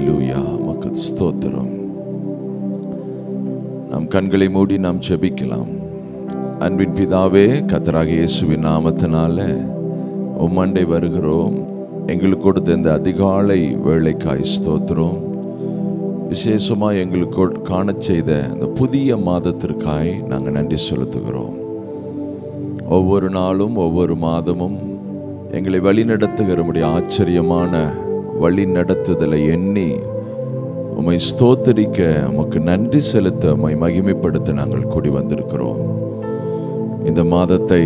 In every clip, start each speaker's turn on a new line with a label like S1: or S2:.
S1: ஹல்லேலூயா. உமக்கு ஸ்தோத்திரம். நாம் கண்களை மூடி நாம் ஜெபிக்கலாம். அன்பின் பிதாவே, கர்த்தராகிய இயேசுவின் நாமத்தினால உம்மண்டை வருகிறோம். எங்களுக்கு கொடுத்த இந்த அதிகாலை வேளைக்காய் ஸ்தோத்திரம். விசேஷமாக எங்களுக்கு காண செய்த இந்த புதிய மாதத்திற்காய் நாங்கள் நன்றி செலுத்துகிறோம். ஒவ்வொரு நாளும் ஒவ்வொரு மாதமும் எங்களை வழிநடத்துகிற நம்முடைய ஆச்சரியமான வழி நடத்துதலை எண்ணி உம்மை ஸ்தோத்தரிக்க, உமக்கு நன்றி செலுத்த, உம்மை மகிமைப்படுத்த நாங்கள் கூடி வந்திருக்கிறோம். இந்த மாதத்தை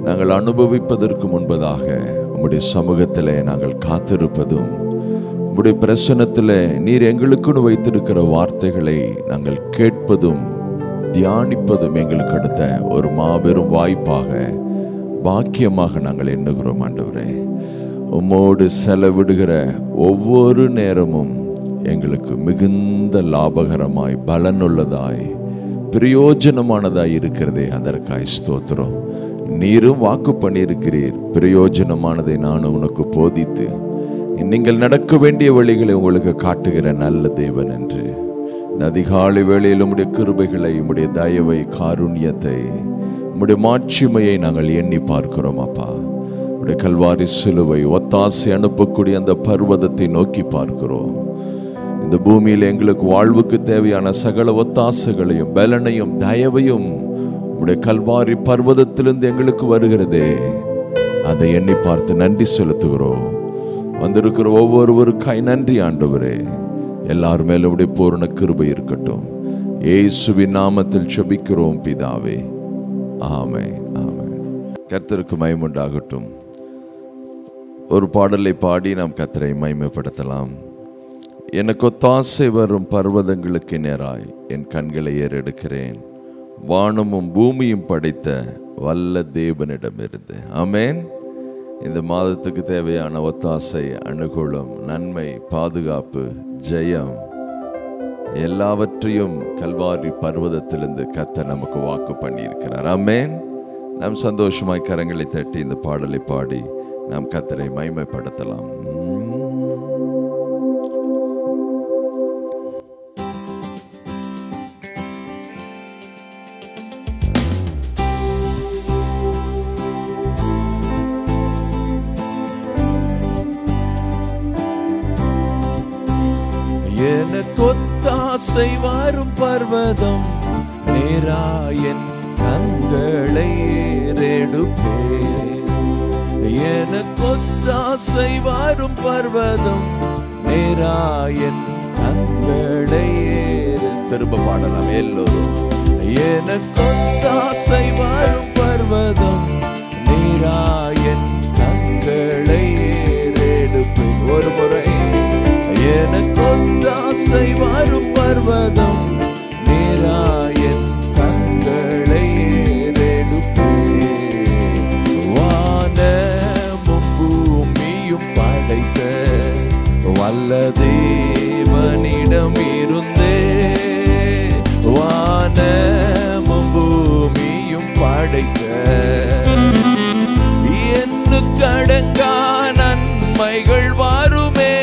S1: நாங்கள் அனுபவிப்பதற்கு முன்பதாக உம்முடைய சமூகத்தில் நாங்கள் காத்திருப்பதும், உம்முடைய பிரசன்னத்தில் நீர் எங்களுக்குன்னு வைத்திருக்கிற வார்த்தைகளை நாங்கள் கேட்பதும் தியானிப்பதும் எங்களுக்கு அடுத்த ஒரு மாபெரும் வாய்ப்பாக, பாக்கியமாக நாங்கள் எண்ணுகிறோம். ஆண்டவரே, உம்மோடு செலவிடுகிற ஒவ்வொரு நேரமும் எங்களுக்கு மிகுந்த லாபகரமாய், பலனுள்ளதாய், பிரயோஜனமானதாய் இருக்கிறதே, அதற்காய் ஸ்தோத்திரம். நீரும் வாக்கு பண்ணியிருக்கிறீர், பிரயோஜனமானதை நான் உனக்கு போதித்து நீங்கள் நடக்க வேண்டிய வழிகளை உங்களுக்கு காட்டுகிற நல்ல தேவன் என்று இந்த அதிகாலை வேளையில் உம்முடைய கிருபைகளை, உம்முடைய தயவை, காருண்யத்தை, உம்முடைய மாட்சிமையை நாங்கள் எண்ணி பார்க்கிறோம். அப்பா, உம்முடைய கல்வாரி சிலுவை ஒத்தாசை அனுப்பக்கூடிய அந்த பர்வதத்தை நோக்கி பார்க்கிறோம். இந்த பூமியில் எங்களுக்கு வாழ்வுக்கு தேவையான சகல ஒத்தாசைகளையும், பலனையும், தயவையும் உம்முடைய கல்வாரி பர்வதத்திலிருந்து எங்களுக்கு வருகிறதே, அதை எண்ணி பார்த்து நன்றி செலுத்துகிறோம். வந்திருக்கிற ஒவ்வொருவருக்காய் நன்றி ஆண்டவரே. எல்லார் மேலும் உடைய பூரண கிருபை இருக்கட்டும். இயேசுவின் நாமத்தில் ஜெபிக்கிறோம் பிதாவே, ஆமென், ஆமென். கர்த்தருக்கு மகிமை உண்டாகட்டும். ஒரு பாடலை பாடி நாம் கர்த்தரை மகிமைப்படுத்தலாம். எனக்கு ஒத்தாசை வரும் பர்வதங்களுக்கு நேராய் என் கண்களை ஏறெடுக்கிறேன், வானமும் பூமியும் படைத்த வல்ல தேவனிடமிருந்து. ஆமென். இந்த மாதத்துக்கு தேவையான ஒத்தாசை, அனுகூலம், நன்மை, பாதுகாப்பு, ஜெயம் எல்லாவற்றையும் கல்வாரி பர்வதத்திலிருந்து கர்த்தர் நமக்கு வாக்கு பண்ணியிருக்கிறார். ஆமென். நாம் சந்தோஷமாய் கரங்களை தட்டி இந்த பாடலை பாடி நாம் கர்த்தரை மகிமைப்படுத்தலாம். எனக்கொத்தாசை வரும் பர்வதம் நேராயன் கண்களை ஏறெடுப்பேன். எனக்கொத்தாசை வரும் பர்வதம் நேராயன் கண்களை திரும்ப பாடலாம் எல்லோரும். எனக்கொத்தாசை வரும் பர்வதம் நேராயன் கண்களை ஏறெடுப்பேன். ஒரு முறை எனக்கொத்தாசை வரும் பர்வதம் நேராயன் கண்களை ஏறெடுப்பேன். வானமும் பூமியும் படைத்த வல்ல தேவனிடம் இருந்தே, வானமும் பூமியும் படைத்த எண்ணுக்கடங்கா நன்மைகள் வாருமே,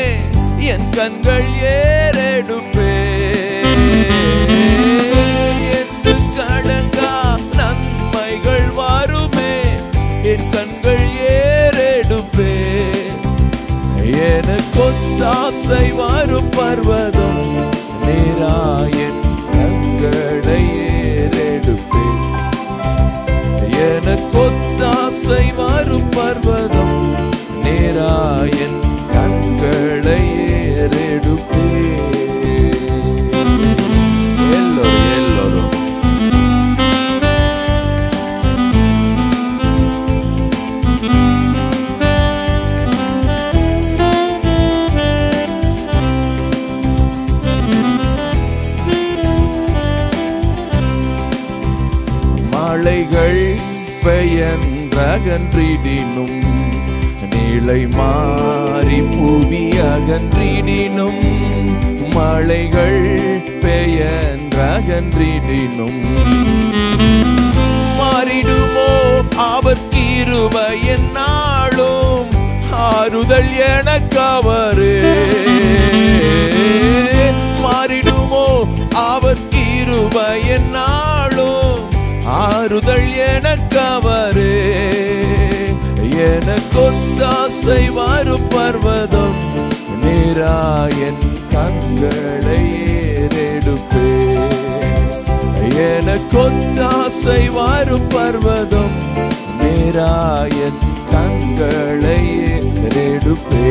S1: என் கண்கள் ஏறெடுப்பேன். எண்ணுக்கடங்கா நன்மைகள் வாருமே, என் கண்கள் ஏறெடுப்பேன். எனக்கொத்தாசை வரும் பர்வதம் நேராயன் கண்களை ஏறெடுப்பேன். எனக்கொத்தாசை வரும் பர்வதம் நேராயன் கண்களை ஏறெடுப்பேன். எல்லோரும் மலைகள் பெயன்றகன்றிடினும், நிலை மாறி புவி அகன்றிடினும், மலைகள் பெயன்றகன்றிடினும் மாறிடுமோ அவர் கிருபை என்னாலும் ஆறுதல் எனக்கு அவரே. ஆறுதல் எனக்கவரே. எனக்கொத்தாசை வரும் பர்வதம் நேராயன் கண்களை ஏறெடுப்பே. எனக்கொத்தாசை வரும் பர்வதம் நேராயன் கண்களை ஏறெடுப்பே.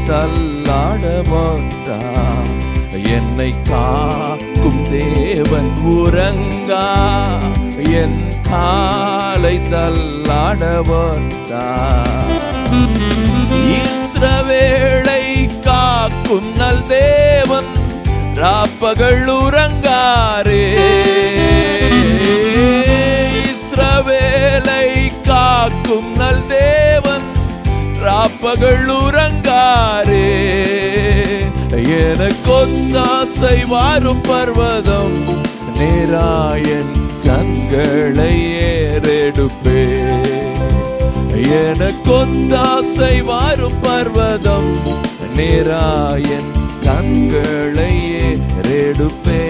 S1: தள்ளாட மாட்டா என்னை காக்கும் தேவன் உறங்கா. என் காலை தள்ளாட மாட்டா. இஸ்ரவேலை காக்கும் நல் தேவன் ராப்பகல் உறங்காரே. இஸ்ரவேலை காக்கும் நல் தேவன் ராப்பகல் உறங்காரே. எனக்கொத்தாசை வரும் பர்வதம் நேராயன் கண்களை ஏறெடுப்பே. எனக்கொத்தாசை வரும் பர்வதம் நேராயன் கண்களை ஏறெடுப்பே.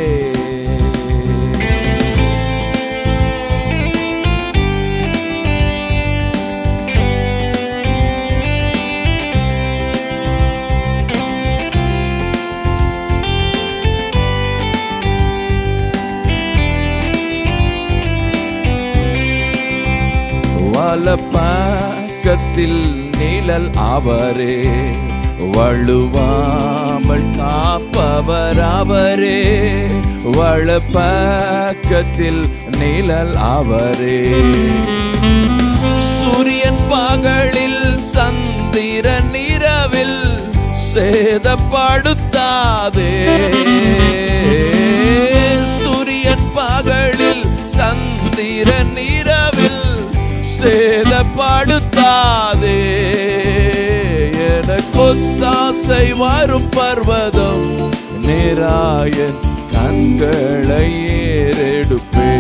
S1: பக்கத்தில் நிழல் அவரே. வழுவாமல் காப்பவர் அவரே. வலப்பக்கத்தில் நிழல் அவரே. சூரியன் பகலில் சந்திரன் இரவில் சேதப்படுத்தாதே. சூரியன் பகலில் சந்திரன் இரவில் சேதப்படுத்தாதே. எனக்கொத்தாசை வரும் பர்வதம் நேராயன் கண்களை ஏறெடுப்பே.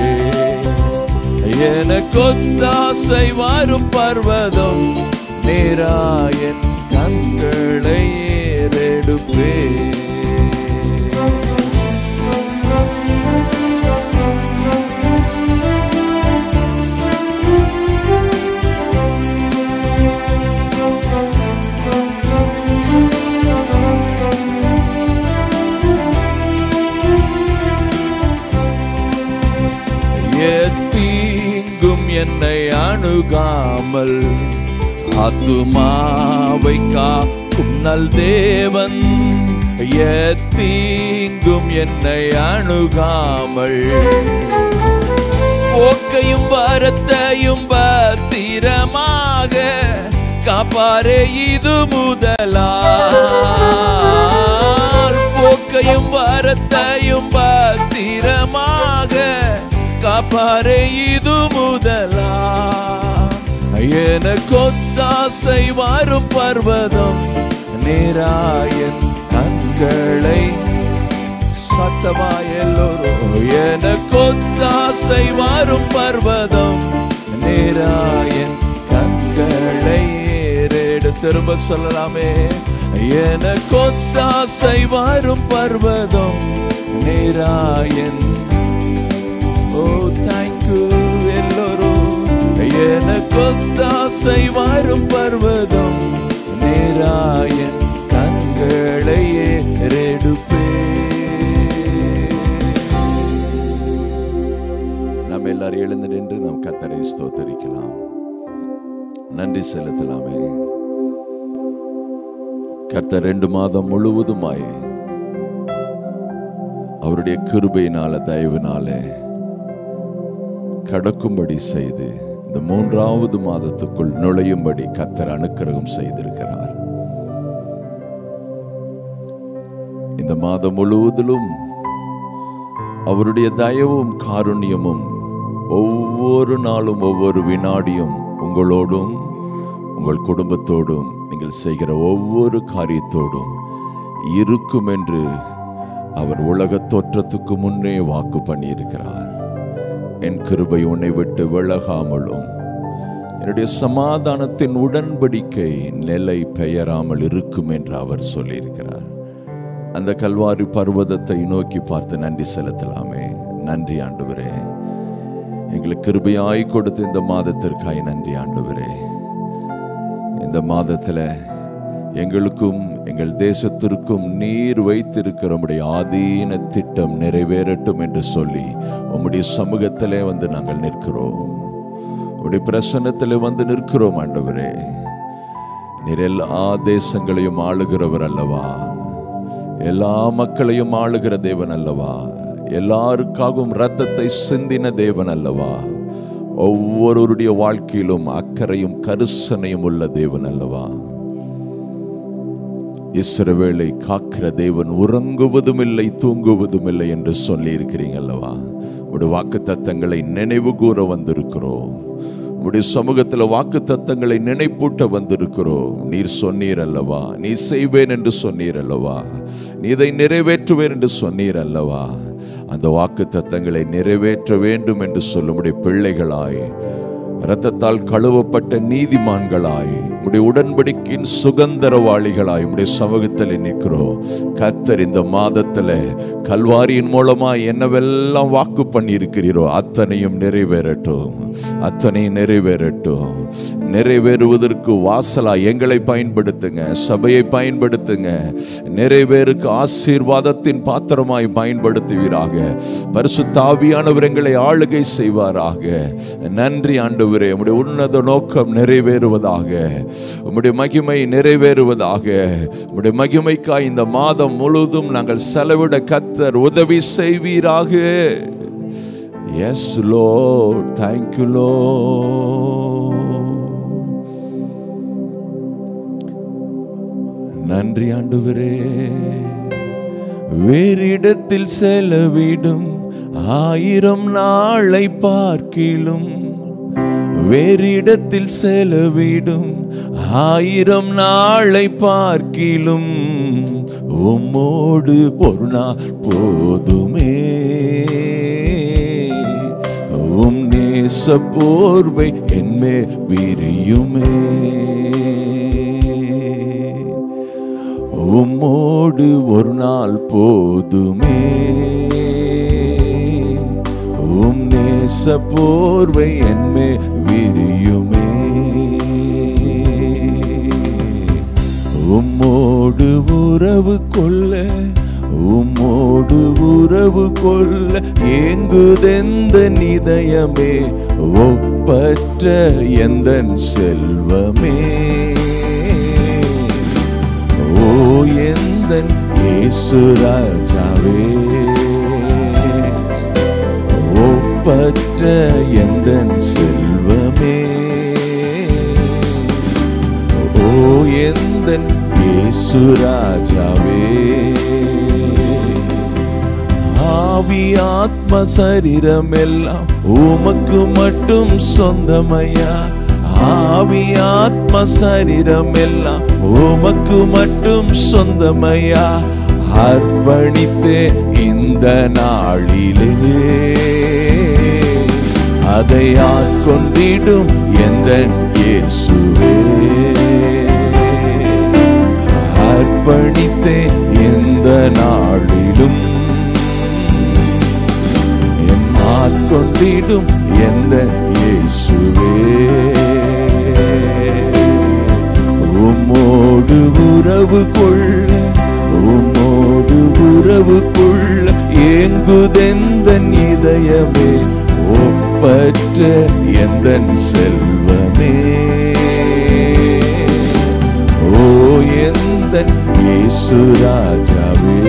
S1: எனக்கொத்தாசை வரும் பர்வதம் நேராயன் கண்களை ஏறெடுப்பே. தீங்கும் என்னை அணுகாமல் ஆத்துமாவை காக்கும் நல் தேவன். தீங்கும் என்னை அணுகாமல் போக்கையும் வரத்தையும் பத்திரமாக காப்பாரே. இது முதலால் போக்கையும் வரத்தையும் பத்திரமாக காப்பாரே. இது முதலா. எனக்கொத்தாசை வரும் பர்வதம் நேராயன் கண்களை சத்தமாய் எல்லோரும். எனக்கொத்தாசை வரும் பர்வதம் நேராயன் கண்களை ஏறெடு. திரும்ப சொல்லலாமே. எனக்கொத்தாசை வரும் பர்வதம் நேராயன். ஓ தேங்க்யூ எல்லோரும். எனக்கொத்தாசை வரும் பர்வதம் நேராயன் கண்களை ஏறெடுப்பே. நாம் எல்லாரும் எழுந்து நின்று நாம் கர்த்தரை ஸ்தோத்தரிக்கலாம், நன்றி செலுத்தலாமே. கர்த்தர் 2 மாதம் முழுவதுமாய் அவருடைய கிருபையினால தயவினாலே கடக்கும்படி செய்து இந்த 3வது மாதத்துக்குள் நுழையும்படி கர்த்தர் அனுக்கிரகம் செய்திருக்கிறார். இந்த மாதம் முழுவதிலும் அவருடைய தயவும் காருண்யமும் ஒவ்வொரு நாளும் ஒவ்வொரு வினாடியும் உங்களோடும் உங்கள் குடும்பத்தோடும் நீங்கள் செய்கிற ஒவ்வொரு காரியத்தோடும் இருக்கும் என்று அவர் உலக தோற்றத்துக்கு முன்னே வாக்கு பண்ணியிருக்கிறார். என் கிருபை உன்னை விட்டு விலகாமலும் என்னுடைய சமாதானத்தின் உடன்படிக்கை நிலை பெயராமல் இருக்கும் என்று அவர் சொல்லியிருக்கிறார். அந்த கல்வாரி பர்வதத்தை நோக்கி பார்த்து நன்றி செலுத்தலாமே. நன்றி ஆண்டவரே, எங்களுக்கு கிருபையாய் கொடுத்த இந்த மாதத்திற்காய் நன்றி ஆண்டவரே. இந்த மாதத்தில் எங்களுக்கும் எங்கள் தேசத்திற்கும் நீர் வைத்திருக்கிற உம்முடைய ஆதீன திட்டம் நிறைவேறட்டும் என்று சொல்லி உம்முடைய சமூகத்திலே வந்து நாங்கள் நிற்கிறோம். உம்முடைய பிரசன்னத்தில் வந்து நிற்கிறோம் ஆண்டவரே. நீர் எல்லா தேசங்களையும் ஆளுகிறவர் அல்லவா, எல்லா மக்களையும் ஆளுகிற தேவன் அல்லவா, எல்லாருக்காகவும் இரத்தத்தை சிந்தின தேவன் அல்லவா, ஒவ்வொருடைய வாழ்க்கையிலும் அக்கறையும் கரிசனையும் உள்ள தேவன் அல்லவா. இஸ்ரவேலை காக்கிற தேவன் உறங்குவதும் இல்லை தூங்குவதும் இல்லை என்று சொல்லி இருக்கிறீங்க அல்லவா. உடைய வாக்கு தத்தங்களை நினைவு கூற வந்திருக்கிறோம். உடைய சமூகத்தில் வாக்கு தத்தங்களை நினைப்பூட்ட வந்திருக்கிறோம். நீர் சொன்னீர் அல்லவா, நீ செய்வேன் என்று சொன்னீர் அல்லவா, நீ இதை நிறைவேற்றுவேன் என்று சொன்னீர் அல்லவா. அந்த வாக்கு தத்தங்களை நிறைவேற்ற வேண்டும் என்று சொல்லும் உடைய பிள்ளைகளாய், இரத்தத்தால் கழுவப்பட்ட நீதிமான்களாய், உடைய உடன்படிக்கையின் சுகந்தரவாளிகளாய் உடைய சமூகத்தில் நிற்கிறோம். கர்த்தர் இந்த மாதத்தில் கல்வாரியின் மூலமாய் என்னவெல்லாம் வாக்கு பண்ணி இருக்கிறீரோ அத்தனையும் நிறைவேறட்டும், அத்தனையும் நிறைவேறட்டும். நிறைவேறுவதற்கு வாசலாய் எங்களை பயன்படுத்துங்க, சபையை பயன்படுத்துங்க. நிறைவேறுக்கு ஆசீர்வாதத்தின் பாத்திரமாய் பயன்படுத்துவீராக. பரிசுத்த ஆவியானவர் எங்களை ஆளுகை செய்வாராக. நன்றி ஆண்டவரே, உம்முடைய உன்னத நோக்கம் நிறைவேறுவதாக, உம்முடைய மகிமை நிறைவேறுவதாக. உம்முடைய மகிமைக்காய் இந்த மாதம் முழுவதும் நாங்கள் செலவிட கர்த்தர் உதவி செய்வீராக. Yes Lord, thank you Lord. நன்றி ஆண்டவரே. வேறிடத்தில் செலவிடும் 1000 நாளை பார்க்கிலும், வேறிடத்தில் செலவிடும் 1000 நாளை பார்க்கிலும் உம்மோடு ஒரு நாள் போதுமே. உம் நேச போர்வை என்மே விரியுமே. உம்மோடு ஒரு நாள் போதுமே. உம் நேச போர்வை என்மே விரியுமே. உம்மோடு உறவு கொள்ள, உம்மோடு உறவு கொள்ள ஏங்குதெந்த இதயமே, ஒப்பற்ற எந்தன் செல்வமே. ஓ எந்தன் இயேசு ராஜாவே, ஒப்பற்ற எந்தன் செல்வமே. ஓ எந்தன் இயேசு ராஜாவே. ஆவி ஆத்ம சரீரம் எல்லாம் உமக்கு மட்டும் சொந்தமையா. ஆவி ஆத்ம சரீரம் எல்லாம் உமக்கு மட்டும் சொந்தமையா. அர்ப்பணித்தே இந்த நாளிலே அதை ஆட்கொண்டிடும் எந்தன் இயேசுவே. அர்ப்பணித்தே இந்த நாளிலும் என் ஆட்கொண்டிடும் எந்தன் இயேசுவே. உம்மோடு உறவு கொள்ள, உம்மோடு உறவு கொள்ள ஏங்குதெந்தன் இதயமே, ஒப்பற்ற எந்தன் செல்வமே. ஓ எந்தன் இயேசு ராஜாவே,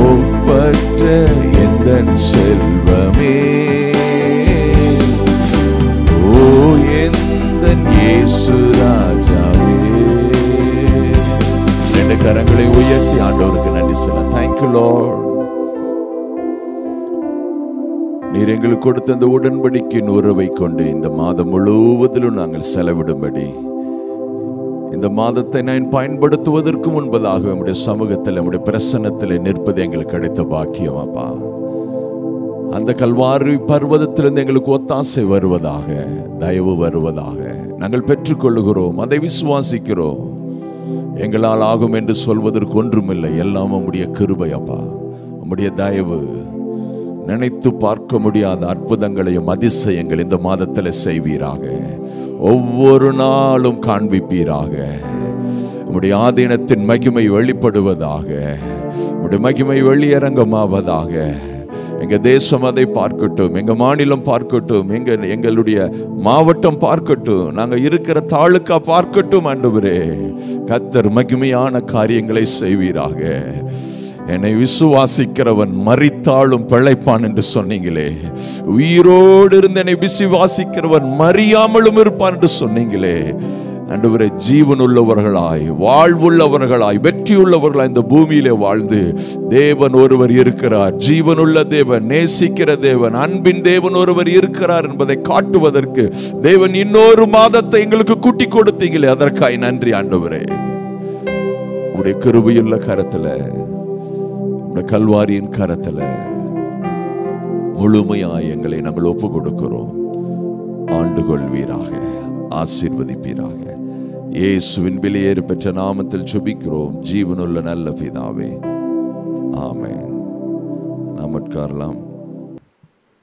S1: ஒப்பற்ற எந்தன் செல்வமே. ஓ எந்தன் இயேசு ராஜாவே. 2 கரங்களை உயர்த்தி ஆண்டவருக்கு நன்றி சொல்ல. Thank you Lord. நீர் எங்களுக்கு கொடுத்த அந்த உடன்படிக்கையின் உறவை கொண்டு இந்த மாதம் முழுவதிலும் நாங்கள் செலவிடும்படி இந்த மாதத்தை நான் பயன்படுத்துவதற்கு முன்பதாக நம்முடைய சமூகத்தில் நம்முடைய பிரசன்னத்தில் நிற்பது எங்களுக்கு கிடைத்த பாக்கியம் அப்பா. அந்த கல்வாரி பர்வதத்திலிருந்து எங்களுக்கு ஒத்தாசை வருவதாக, தயவு வருவதாக நாங்கள் பெற்றுக்கொள்ளுகிறோம், அதை விசுவாசிக்கிறோம். எங்களால் ஆகும் என்று சொல்வதற்கு ஒன்றுமில்லை, எல்லாம் உம்முடைய கிருபை அப்பா, உம்முடைய தயவு. நினைத்து பார்க்க முடியாத அற்புதங்களையும் அதிசயங்கள் இந்த மாதத்தில் செய்வீராக, ஒவ்வொரு நாளும் காண்பிப்பீராக. உம்முடைய ஆதீனத்தின் மகிமை வெளிப்படுவதாக, உம்முடைய மகிமை வெளியரங்கமாவதாக. எங்க தேசம் அதை பார்க்கட்டும், எங்க மாநிலம் பார்க்கட்டும், எங்களுடைய மாவட்டம் பார்க்கட்டும், நாங்க இருக்கிற தாலுக்கா பார்க்கட்டும். ஆண்டவரே, கர்த்தர் மகிமையான காரியங்களை செய்வீராக. என்னை விசுவாசிக்கிறவன் மரித்தாலும் பிழைப்பான் என்று சொன்னீங்களே, உயிரோடு இருந்து என்னை விசுவாசிக்கிறவன் மறியாமலும் இருப்பான் என்று சொன்னீங்களே. ஆண்டவரே, ஜீவனுள்ளவர்களாய், வாழ்வுள்ளவர்களாய், வெற்றியுள்ளவர்களாய் இந்த பூமியிலே வாழ்ந்து, தேவன் ஒருவர் இருக்கிறார், ஜீவனுள்ள தேவன், நேசிக்கிற தேவன், அன்பின் தேவன் ஒருவர் இருக்கிறார் என்பதை காட்டுவதற்கு தேவன் இன்னொரு மாதத்தை எங்களுக்கு கூட்டி கொடுத்தீங்களே, அதற்காய் நன்றி ஆண்டவரே. உடைய கிருபையுள்ள கரத்துல, உடைய கல்வாரியின் கரத்துல முழுமையாய் எங்களை நாங்கள் ஒப்பு கொடுக்கிறோம். ஆண்டு கொள்வீராக, ஆசீர்வதிப்பீராக. இயேசுவின் வெளியேறு பெற்ற நாமத்தில் ஜெபிக்கிறோம் ஜீவனுள்ள நல்ல பிதாவே, ஆமென். நாம் உட்காரலாம்.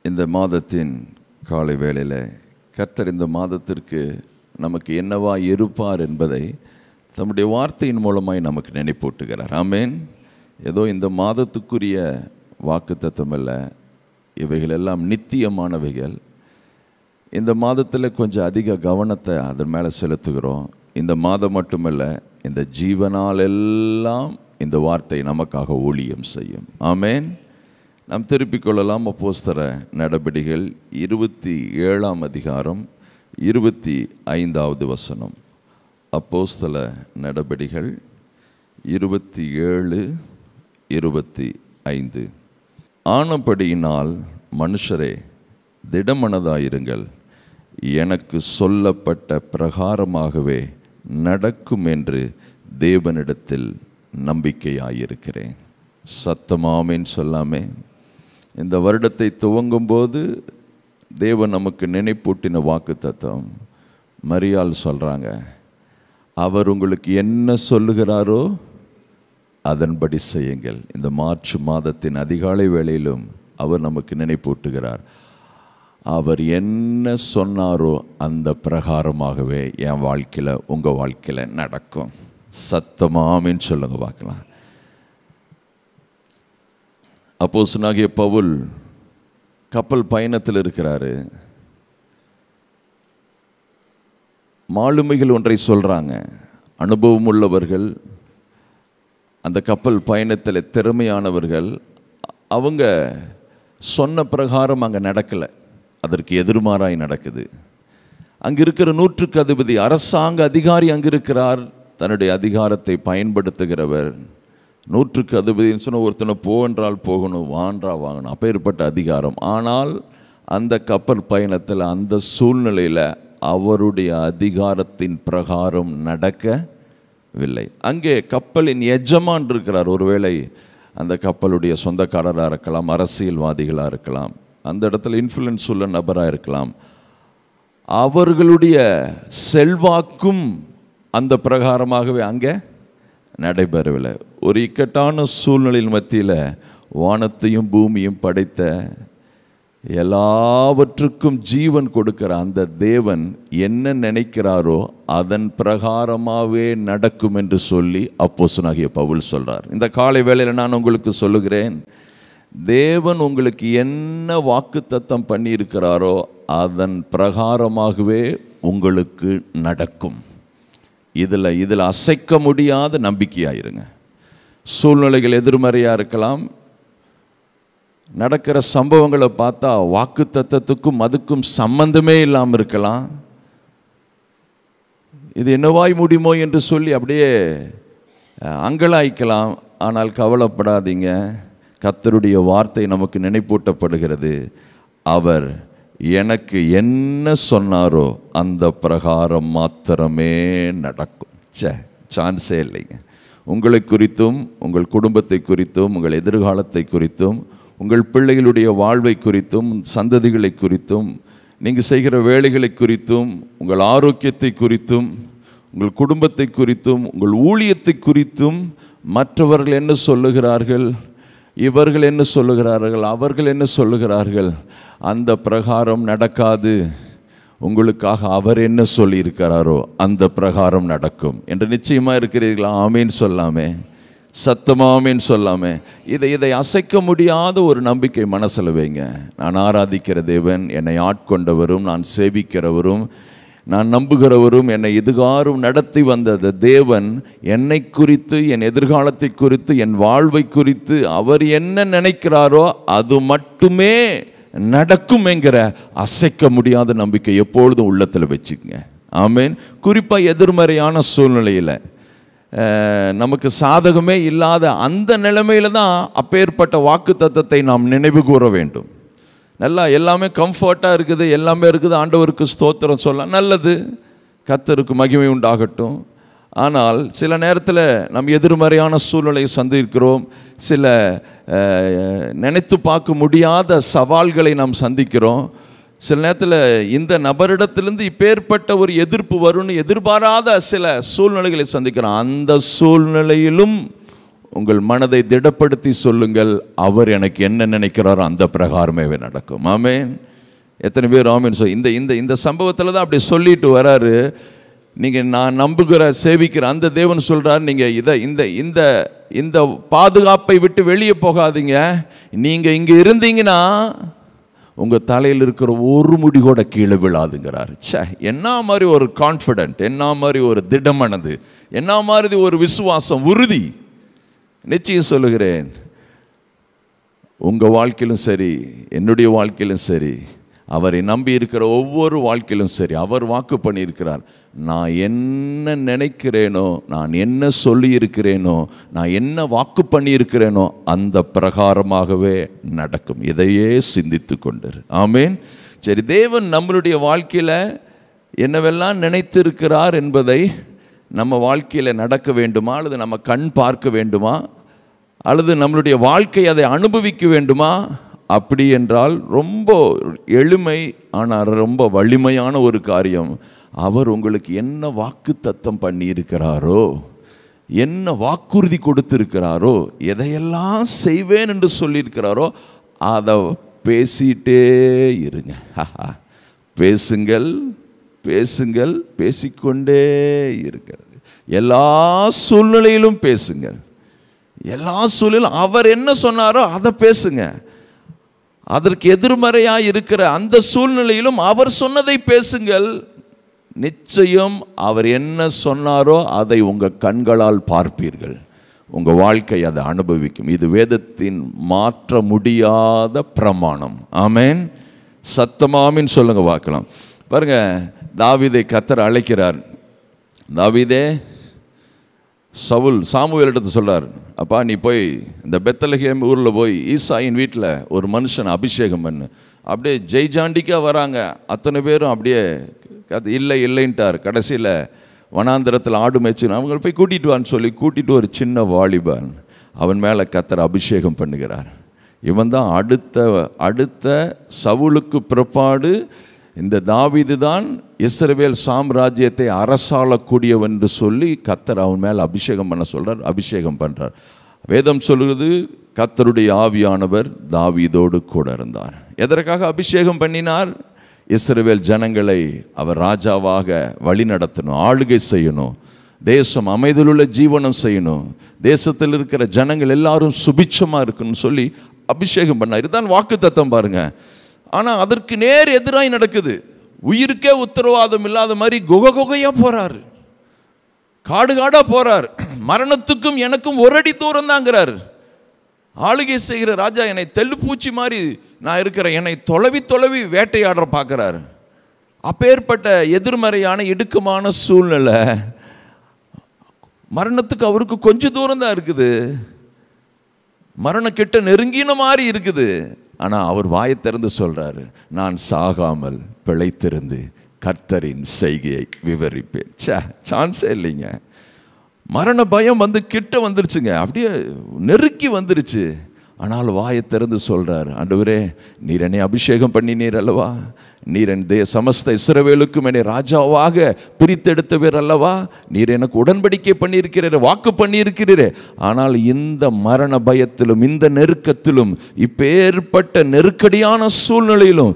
S1: இந்த மாதத்தின் காலை வேளையில் கர்த்தர் இந்த மாதத்திற்கு நமக்கு என்னவா இருப்பார் என்பதை தம்முடைய வார்த்தையின் மூலமாய் நமக்கு நினைப்பூட்டுகிறார். ஆமென். ஏதோ இந்த மாதத்துக்குரிய வாக்குத்தத்தம் அல்ல, இவைகள் எல்லாம் நித்தியமானவைகள். இந்த மாதத்தில் கொஞ்சம் அதிக கவனத்தை அதன் மேலே செலுத்துகிறோம். இந்த மாதம் மட்டுமல்ல, இந்த ஜீவனால் எல்லாம் இந்த வார்த்தை நமக்காக ஊழியம் செய்யும். ஆமென். நாம் திருப்பிக் கொள்ளலாம். அப்போஸ்தல நடபடிகள் 27ஆம் அதிகாரம் 25வது வசனம். அப்போஸ்தல நடபடிகள் 27:25. ஆனபடியினால் மனுஷரே, திடமனதாயிருங்கள், எனக்கு சொல்லப்பட்ட பிரகாரமாகவே நடக்கும் என்று தேவனிடத்தில் நம்பிக்கையாயிருக்கிறேன். சத்தமாமேன்னு சொல்லாமே. இந்த வருடத்தை துவங்கும் போது தேவன் நமக்கு நினைப்பூட்டின வாக்குத்தத்தம். மரியாள் சொல்றாங்க, அவர் உங்களுக்கு என்ன சொல்லுகிறாரோ அதன்படி செய்யுங்கள். இந்த மார்ச் மாதத்தின் அதிகாலை வேளையிலும் அவர் நமக்கு நினைப்பூட்டுகிறார். அவர் என்ன சொன்னாரோ அந்த பிரகாரமாகவே என் வாழ்க்கையில், உங்கள் வாழ்க்கையில் நடக்கும். சத்தமாமின்னு சொல்லுங்க பார்க்கலாம். அப்போஸ்தலனாகிய பவுல் கப்பல் பயணத்தில் இருக்கிறாரு. மாலுமிகள் ஒன்றை சொல்கிறாங்க. அனுபவம் உள்ளவர்கள், அந்த கப்பல் பயணத்தில் திறமையானவர்கள், அவங்க சொன்ன பிரகாரம் அங்கே நடக்கலை, அதற்கு எதிர்மாறாய் நடக்குது. அங்கே இருக்கிற 100க்கு அதிபதி, அரசாங்க அதிகாரி அங்கே இருக்கிறார், தன்னுடைய அதிகாரத்தை பயன்படுத்துகிறவர். 100க்கு அதிபதினு சொன்ன ஒருத்தனை போன்றால் போகணும், வான்றா வாங்கணும், அப்பேற்பட்ட அதிகாரம். ஆனால் அந்த கப்பல் பயணத்தில், அந்த சூழ்நிலையில் அவருடைய அதிகாரத்தின் பிரகாரம் நடக்கவில்லை. அங்கே கப்பலின் எஜமான் இருக்கிறார். ஒருவேளை அந்த கப்பலுடைய சொந்தக்காரராக இருக்கலாம், அரசியல்வாதிகளாக இருக்கலாம், அந்த இடத்துல இன்ஃப்ளூயன்ஸ் உள்ள நபராக இருக்கலாம். அவர்களுடைய செல்வாக்கும் அந்த பிரகாரமாகவே அங்கே நடைபெறவில்லை. ஒரு இக்கட்டான சூழ்நிலையின் மத்தியில் வானத்தையும் பூமியும் படைத்த, எல்லாவற்றுக்கும் ஜீவன் கொடுக்கிற அந்த தேவன் என்ன நினைக்கிறாரோ அதன் பிரகாரமாகவே நடக்கும் என்று சொல்லி அப்போஸ்தலனாகிய பவுல் சொல்றார். இந்த காலை வேளையில் நான் உங்களுக்கு சொல்லுகிறேன், தேவன் உங்களுக்கு என்ன வாக்குத்தத்தம் பண்ணி இருக்கிறாரோ அதன் பிரகாரமாகவே உங்களுக்கு நடக்கும். இதில் அசைக்க முடியாத நம்பிக்கையாயிருங்க. சூழ்நிலைகள் எதிர்மறையாக இருக்கலாம், நடக்கிற சம்பவங்களை பார்த்தா வாக்குத்தத்தத்துக்கும் அதுக்கும் சம்பந்தமே இல்லாமல் இருக்கலாம். இது என்னவாய் முடியுமோ என்று சொல்லி அப்படியே அங்கலாய்க்கலாம். ஆனால் கவலைப்படாதீங்க, கர்த்தருடைய வார்த்தை நமக்கு நினைப்பூட்டப்படுகிறது. அவர் எனக்கு என்ன சொன்னாரோ அந்த பிரகாரம் மாத்திரமே நடக்கும். சான்ஸே இல்லைங்க. உங்களை குறித்தும், உங்கள் குடும்பத்தை குறித்தும், உங்கள் எதிர்காலத்தை குறித்தும், உங்கள் பிள்ளைகளுடைய வாழ்வை குறித்தும், சந்ததிகளை குறித்தும், நீங்கள் செய்கிற வேலைகளை குறித்தும், உங்கள் ஆரோக்கியத்தை குறித்தும், உங்கள் குடும்பத்தை குறித்தும், உங்கள் ஊழியத்தை குறித்தும் மற்றவர்கள் என்ன சொல்லுகிறார்கள், இவர்கள் என்ன சொல்லுகிறார்கள், அவர்கள் என்ன சொல்லுகிறார்கள், அந்த பிரகாரம் நடக்காது. உங்களுக்காக அவர் என்ன சொல்லியிருக்கிறாரோ அந்த பிரகாரம் நடக்கும் என்று நிச்சயமாக இருக்கிறீர்களா? ஆமேன்னு சொல்லாமே, சத்தமாமேன்னு சொல்லாமே. இதை அசைக்க முடியாத ஒரு நம்பிக்கை மனசில் வைங்க. நான் ஆராதிக்கிற தேவன், என்னை ஆட்கொண்டவரும், நான் சேவிக்கிறவரும், நான் நம்புகிறவரும், என்னை இதுகாரும் நடத்தி வந்த தேவன் என்னை குறித்து, என் எதிர்காலத்தை குறித்து, என் வாழ்வை குறித்து அவர் என்ன நினைக்கிறாரோ அது மட்டுமே நடக்கும் என்கிற அசைக்க முடியாத நம்பிக்கை எப்பொழுதும் உள்ளத்தில் வச்சுக்கங்க. ஆமேன். குறிப்பாக எதிர்மறையான சூழ்நிலையில், நமக்கு சாதகமே இல்லாத அந்த நிலைமையில தான் அப்பேற்பட்ட வாக்கு தத்தத்தை நாம் நினைவு கூற வேண்டும். நல்லா எல்லாமே கம்ஃபர்ட்டாக இருக்குது, எல்லாமே இருக்குது, ஆண்டவருக்கு ஸ்தோத்திரம் சொல்ல நல்லது, கர்த்தருக்கு மகிமை உண்டாகட்டும். ஆனால் சில நேரத்தில் நம் எதிர்மறையான சூழ்நிலையை சந்திக்கிறோம், சில நினைத்து பார்க்க முடியாத சவால்களை நாம் சந்திக்கிறோம். சில நேரத்தில் இந்த நபரிடத்திலிருந்து இப்பேற்பட்ட ஒரு எதிர்ப்பு வரும்னு எதிர்பாராத சில சூழ்நிலைகளை சந்திக்கிறோம். அந்த சூழ்நிலையிலும் உங்கள் மனதை திடப்படுத்தி சொல்லுங்கள், அவர் எனக்கு என்ன நினைக்கிறாரோ அந்த பிரகாரமே நடக்கும். ஆமேன். எத்தனை பேர் ஆமேன் சொல். இந்த சம்பவத்தில் தான் அப்படி சொல்லிட்டு வராரு. நீங்கள் நான் நம்புகிற சேவிக்கிற அந்த தேவன் சொல்கிறார், நீங்கள் இந்த பாதுகாப்பை விட்டு வெளியே போகாதீங்க. நீங்கள் இங்கே இருந்தீங்கன்னா உங்கள் தலையில் இருக்கிற ஒரு முடி கூட கீழே விழாதுங்கிறார். என்ன மாதிரி ஒரு கான்ஃபிடென்ட், என்ன மாதிரி ஒரு திடமனது, என்ன மாதிரி ஒரு விசுவாசம், உறுதி. நிச்சயம் சொல்லுகிறேன், உங்கள் வாழ்க்கையிலும் சரி, என்னுடைய வாழ்க்கையிலும் சரி, அவரை நம்பி இருக்கிற ஒவ்வொரு வாழ்க்கையிலும் சரி, அவர் வாக்கு பண்ணியிருக்கிறார். நான் என்ன நினைக்கிறேனோ, நான் என்ன சொல்லியிருக்கிறேனோ, நான் என்ன வாக்கு பண்ணியிருக்கிறேனோ அந்த பிரகாரமாகவே நடக்கும். இதையே சிந்தித்து கொண்டிரு. ஆமேன். சரி, தேவன் நம்மளுடைய வாழ்க்கையில் என்னவெல்லாம் நினைத்திருக்கிறார் என்பதை நம்ம வாழ்க்கையில் நடக்க வேண்டுமா, அல்லது நம்ம கண் பார்க்க வேண்டுமா, அல்லது நம்மளுடைய வாழ்க்கை அதை அனுபவிக்க வேண்டுமா? அப்படி என்றால் ரொம்ப எளிமை, ஆனால் ரொம்ப வலிமையான ஒரு காரியம். அவர் உங்களுக்கு என்ன வாக்கு தத்தம் பண்ணியிருக்கிறாரோ, என்ன வாக்குறுதி கொடுத்திருக்கிறாரோ, எதையெல்லாம் செய்வேன் என்று சொல்லியிருக்கிறாரோ அதை பேசிட்டே இருங்க. பேசுங்கள், பேசுங்கள், பேசிக்கொண்டே இருங்கள். எல்லா சூழ்நிலையிலும் பேசுங்கள். எல்லா சூழ்நிலையிலும் அவர் என்ன சொன்னாரோ அதை பேசுங்க. அதற்கு எதிர்மறையாக இருக்கிற அந்த சூழ்நிலையிலும் அவர் சொன்னதை பேசுங்கள். நிச்சயம் அவர் என்ன சொன்னாரோ அதை உங்கள் கண்களால் பார்ப்பீர்கள். உங்கள் வாழ்க்கை அதை அனுபவிக்கும். இது வேதத்தின் மாற்ற முடியாத பிரமாணம். ஆமேன். சத்தமாமின்னு சொல்லுங்க பார்க்கலாம். பாருங்க, தாவீதை கர்த்தர் அழைக்கிறார். தாவீதே, சாமுவேல் எடுத்து சொல்றார், அப்பா நீ போய் இந்த பெத்லகேம் ஊரில் போய் ஈசாயின் வீட்டில் ஒரு மனுஷன் அபிஷேகம் பண்ணு. அப்படியே ஜெய்ஜாண்டிக்காக வராங்க அத்தனை பேரும். அப்படியே இல்லைன்ட்டார். கடைசியில் வனாந்திரத்தில் ஆடு மேய்ச்சி அவங்களை போய் கூட்டிகிட்டு வான்னு சொல்லி கூட்டிகிட்டு ஒரு சின்ன வாலிபன் அவன் மேலே கர்த்தர் அபிஷேகம் பண்ணுகிறார். இவன் தான் அடுத்த சவுலுக்கு பிற்பாடு இந்த தாவீது தான் இஸ்ரவேல் சாம்ராஜ்யத்தை அரசாளக்கூடியவன் என்று சொல்லி கர்த்தர் அவன் மேலே அபிஷேகம் பண்ண சொல்கிறார். அபிஷேகம் பண்ணுறார். வேதம் சொல்கிறது, கர்த்தருடைய ஆவியானவர் தாவீதோடு கூட இருந்தார். எதற்காக அபிஷேகம் பண்ணினார்? இஸ்ரவேல் ஜனங்களை அவர் ராஜாவாக வழி நடத்தணும், ஆளுகை செய்யணும், தேசம் அமைதலுள்ள ஜீவனம் செய்யணும், தேசத்தில் இருக்கிற ஜனங்கள் எல்லாரும் சுபிட்சமாக இருக்கணும்னு சொல்லி அபிஷேகம் பண்ணார். இதுதான் வாக்கு தத்தம் பாருங்க. ஆனால் அதற்கு நேர் எதிராய் நடக்குது. உயிருக்கே உத்தரவாதம் இல்லாத மாதிரி குகையாக போறாரு, காடு காடா போறார். மரணத்துக்கும் எனக்கும் ஒரு அடி தூரம் தாங்கிறார். ஆளுகை செய்கிற ராஜா என்னை தெல்லுப்பூச்சி மாதிரி நான் இருக்கிறேன், என்னை தொலைவி வேட்டையாடுற பார்க்குறாரு. அப்பேற்பட்ட எதிர்மறையான இடுக்கமான சூழ்நிலை, மரணத்துக்கு அவருக்கு கொஞ்சம் தூரம் தான் இருக்குது, மரணம் கிட்ட நெருங்கின மாதிரி இருக்குது. ஆனால் அவர் வாயை திறந்து சொல்றாரு, நான் சாகாமல் பிழைத்திருந்து கர்த்தரின் செய்கையை விவரிப்பேன். சான்ஸே இல்லைங்க. மரண பயம் வந்து கிட்ட வந்துருச்சுங்க, அப்படியே நெருக்கி வந்துருச்சு. ஆனால் வாயை திறந்து சொல்றார், ஆண்டவரே நீர் என்னை அபிஷேகம் பண்ணினீர் அல்லவா, நீர் என் சமஸ்த இஸ்ரவேலுக்கும் என்னை ராஜாவாக பிரித்தெடுத்தவர் அல்லவா, நீர் எனக்கு உடன்படிக்கை பண்ணியிருக்கிறீர், வாக்கு பண்ணியிருக்கிறீரே. ஆனால் இந்த மரண பயத்திலும் இந்த நெருக்கத்திலும் இப்பேற்பட்ட நெருக்கடியான சூழ்நிலையிலும்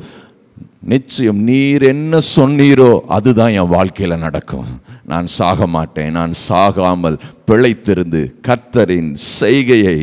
S1: நிச்சயம் நீர் என்ன சொன்னீரோ அதுதான் என் வாழ்க்கையில் நடக்கும். நான் சாக மாட்டேன், நான் சாகாமல் பிழைத்திருந்து கர்த்தரின் செய்கையை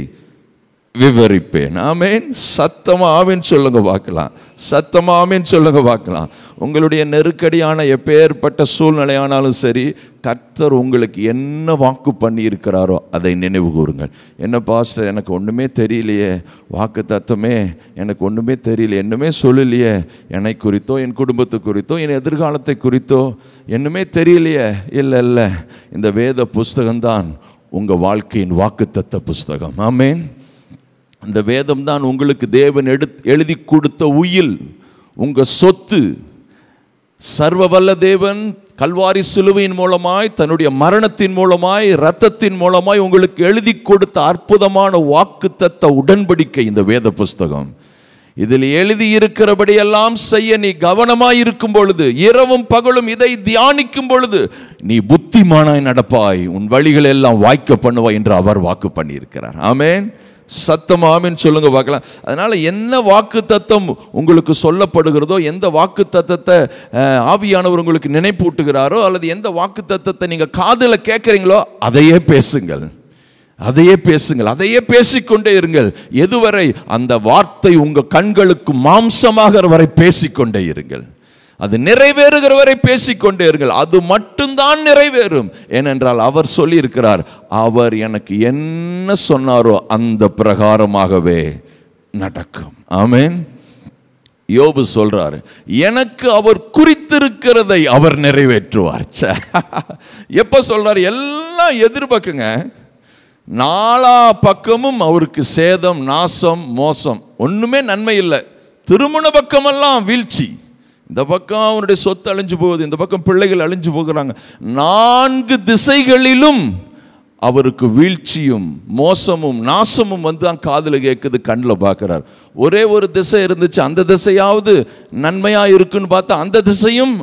S1: விவரிப்பேன். ஆமென். சத்தமா ஆமென் சொல்லுங்க பார்க்கலாம், சத்தமா ஆமென் சொல்லுங்க பார்க்கலாம். உங்களுடைய நெருக்கடியான எப்பேற்பட்ட சூழ்நிலையானாலும் சரி, கர்த்தர் உங்களுக்கு என்ன வாக்கு பண்ணி இருக்கிறாரோ அதை நினைவு கூறுங்கள். என்ன பாஸ்டர் எனக்கு ஒன்றுமே தெரியலையே, வாக்கு தத்துவமே எனக்கு ஒன்றுமே தெரியல, என்னமே சொல்லலையே, என்னை குறித்தோ என் குடும்பத்தை குறித்தோ என் எதிர்காலத்தை குறித்தோ என்னமே தெரியலையே. இல்லை இல்லை, இந்த வேத புஸ்தகம்தான் உங்கள் வாழ்க்கையின் வாக்குத்தத்த புஸ்தகம். ஆமென். அந்த வேதம் தான் உங்களுக்கு தேவன் எழுதி கொடுத்த உயில், உங்கள் சொத்து. சர்வ வல்ல தேவன் கல்வாரி சிலுவையின் மூலமாய், தன்னுடைய மரணத்தின் மூலமாய், இரத்தத்தின் மூலமாய் உங்களுக்கு எழுதி கொடுத்த அற்புதமான வாக்குத்தத்த உடன்படிக்கை இந்த வேத புஸ்தகம். இதில் எழுதி இருக்கிறபடியெல்லாம் செய்ய நீ கவனமாய் இருக்கும் பொழுது, இரவும் பகலும் இதை தியானிக்கும் பொழுது நீ புத்திமானாய் நடப்பாய், உன் வழிகள் எல்லாம் வாய்க்க பண்ணுவாய் என்று அவர் வாக்கு பண்ணியிருக்கிறார். ஆமென். சத்தம் ஆமென் சொல்லுங்க பார்க்கலாம். அதனால என்ன வாக்கு தத்தம் உங்களுக்கு சொல்லப்படுகிறதோ, எந்த வாக்கு தத்தத்தை ஆவியானவர் உங்களுக்கு நினைப்பூட்டுகிறாரோ, அல்லது எந்த வாக்கு தத்தத்தை நீங்க காதுல கேட்குறீங்களோ அதையே பேசுங்கள், அதையே பேசுங்கள், அதையே பேசிக்கொண்டே இருங்கள். எதுவரை அந்த வார்த்தை உங்க கண்களுக்கு மாம்சமாக வரை பேசிக்கொண்டே இருங்கள். அது நிறைவேறுகிற வரை பேசிக்கொண்டே இருங்கள். அது மட்டும்தான் நிறைவேறும். ஏனென்றால் அவர் சொல்லி இருக்கிறார், அவர் எனக்கு என்ன சொன்னாரோ அந்த பிரகாரமாகவே நடக்கும். ஆமென். யோபு சொல்றாரு, எனக்கு அவர் குறித்திருக்கிறதை அவர் நிறைவேற்றுவார். எப்ப சொல்றாரு? எல்லாம் எதிர்பார்க்குங்க, நாலா பக்கமும் அவருக்கு சேதம், நாசம், மோசம், ஒண்ணுமே நன்மை இல்லை. திருமண பக்கமெல்லாம் வீழ்ச்சி, இந்த பக்கம் அவனுடைய சொத்து அழிஞ்சு போகுது, இந்த பக்கம் பிள்ளைகள் அழிஞ்சு போகிறாங்க. 4 திசைகளிலும் அவருக்கு வீழ்ச்சியும் மோசமும் நாசமும் வந்து தான் காதில் கேட்குது, கண்ணில் பார்க்குறார். ஒரே ஒரு திசை இருந்துச்சு, அந்த திசையாவது நன்மையாக இருக்குன்னு பார்த்தா அந்த திசையும்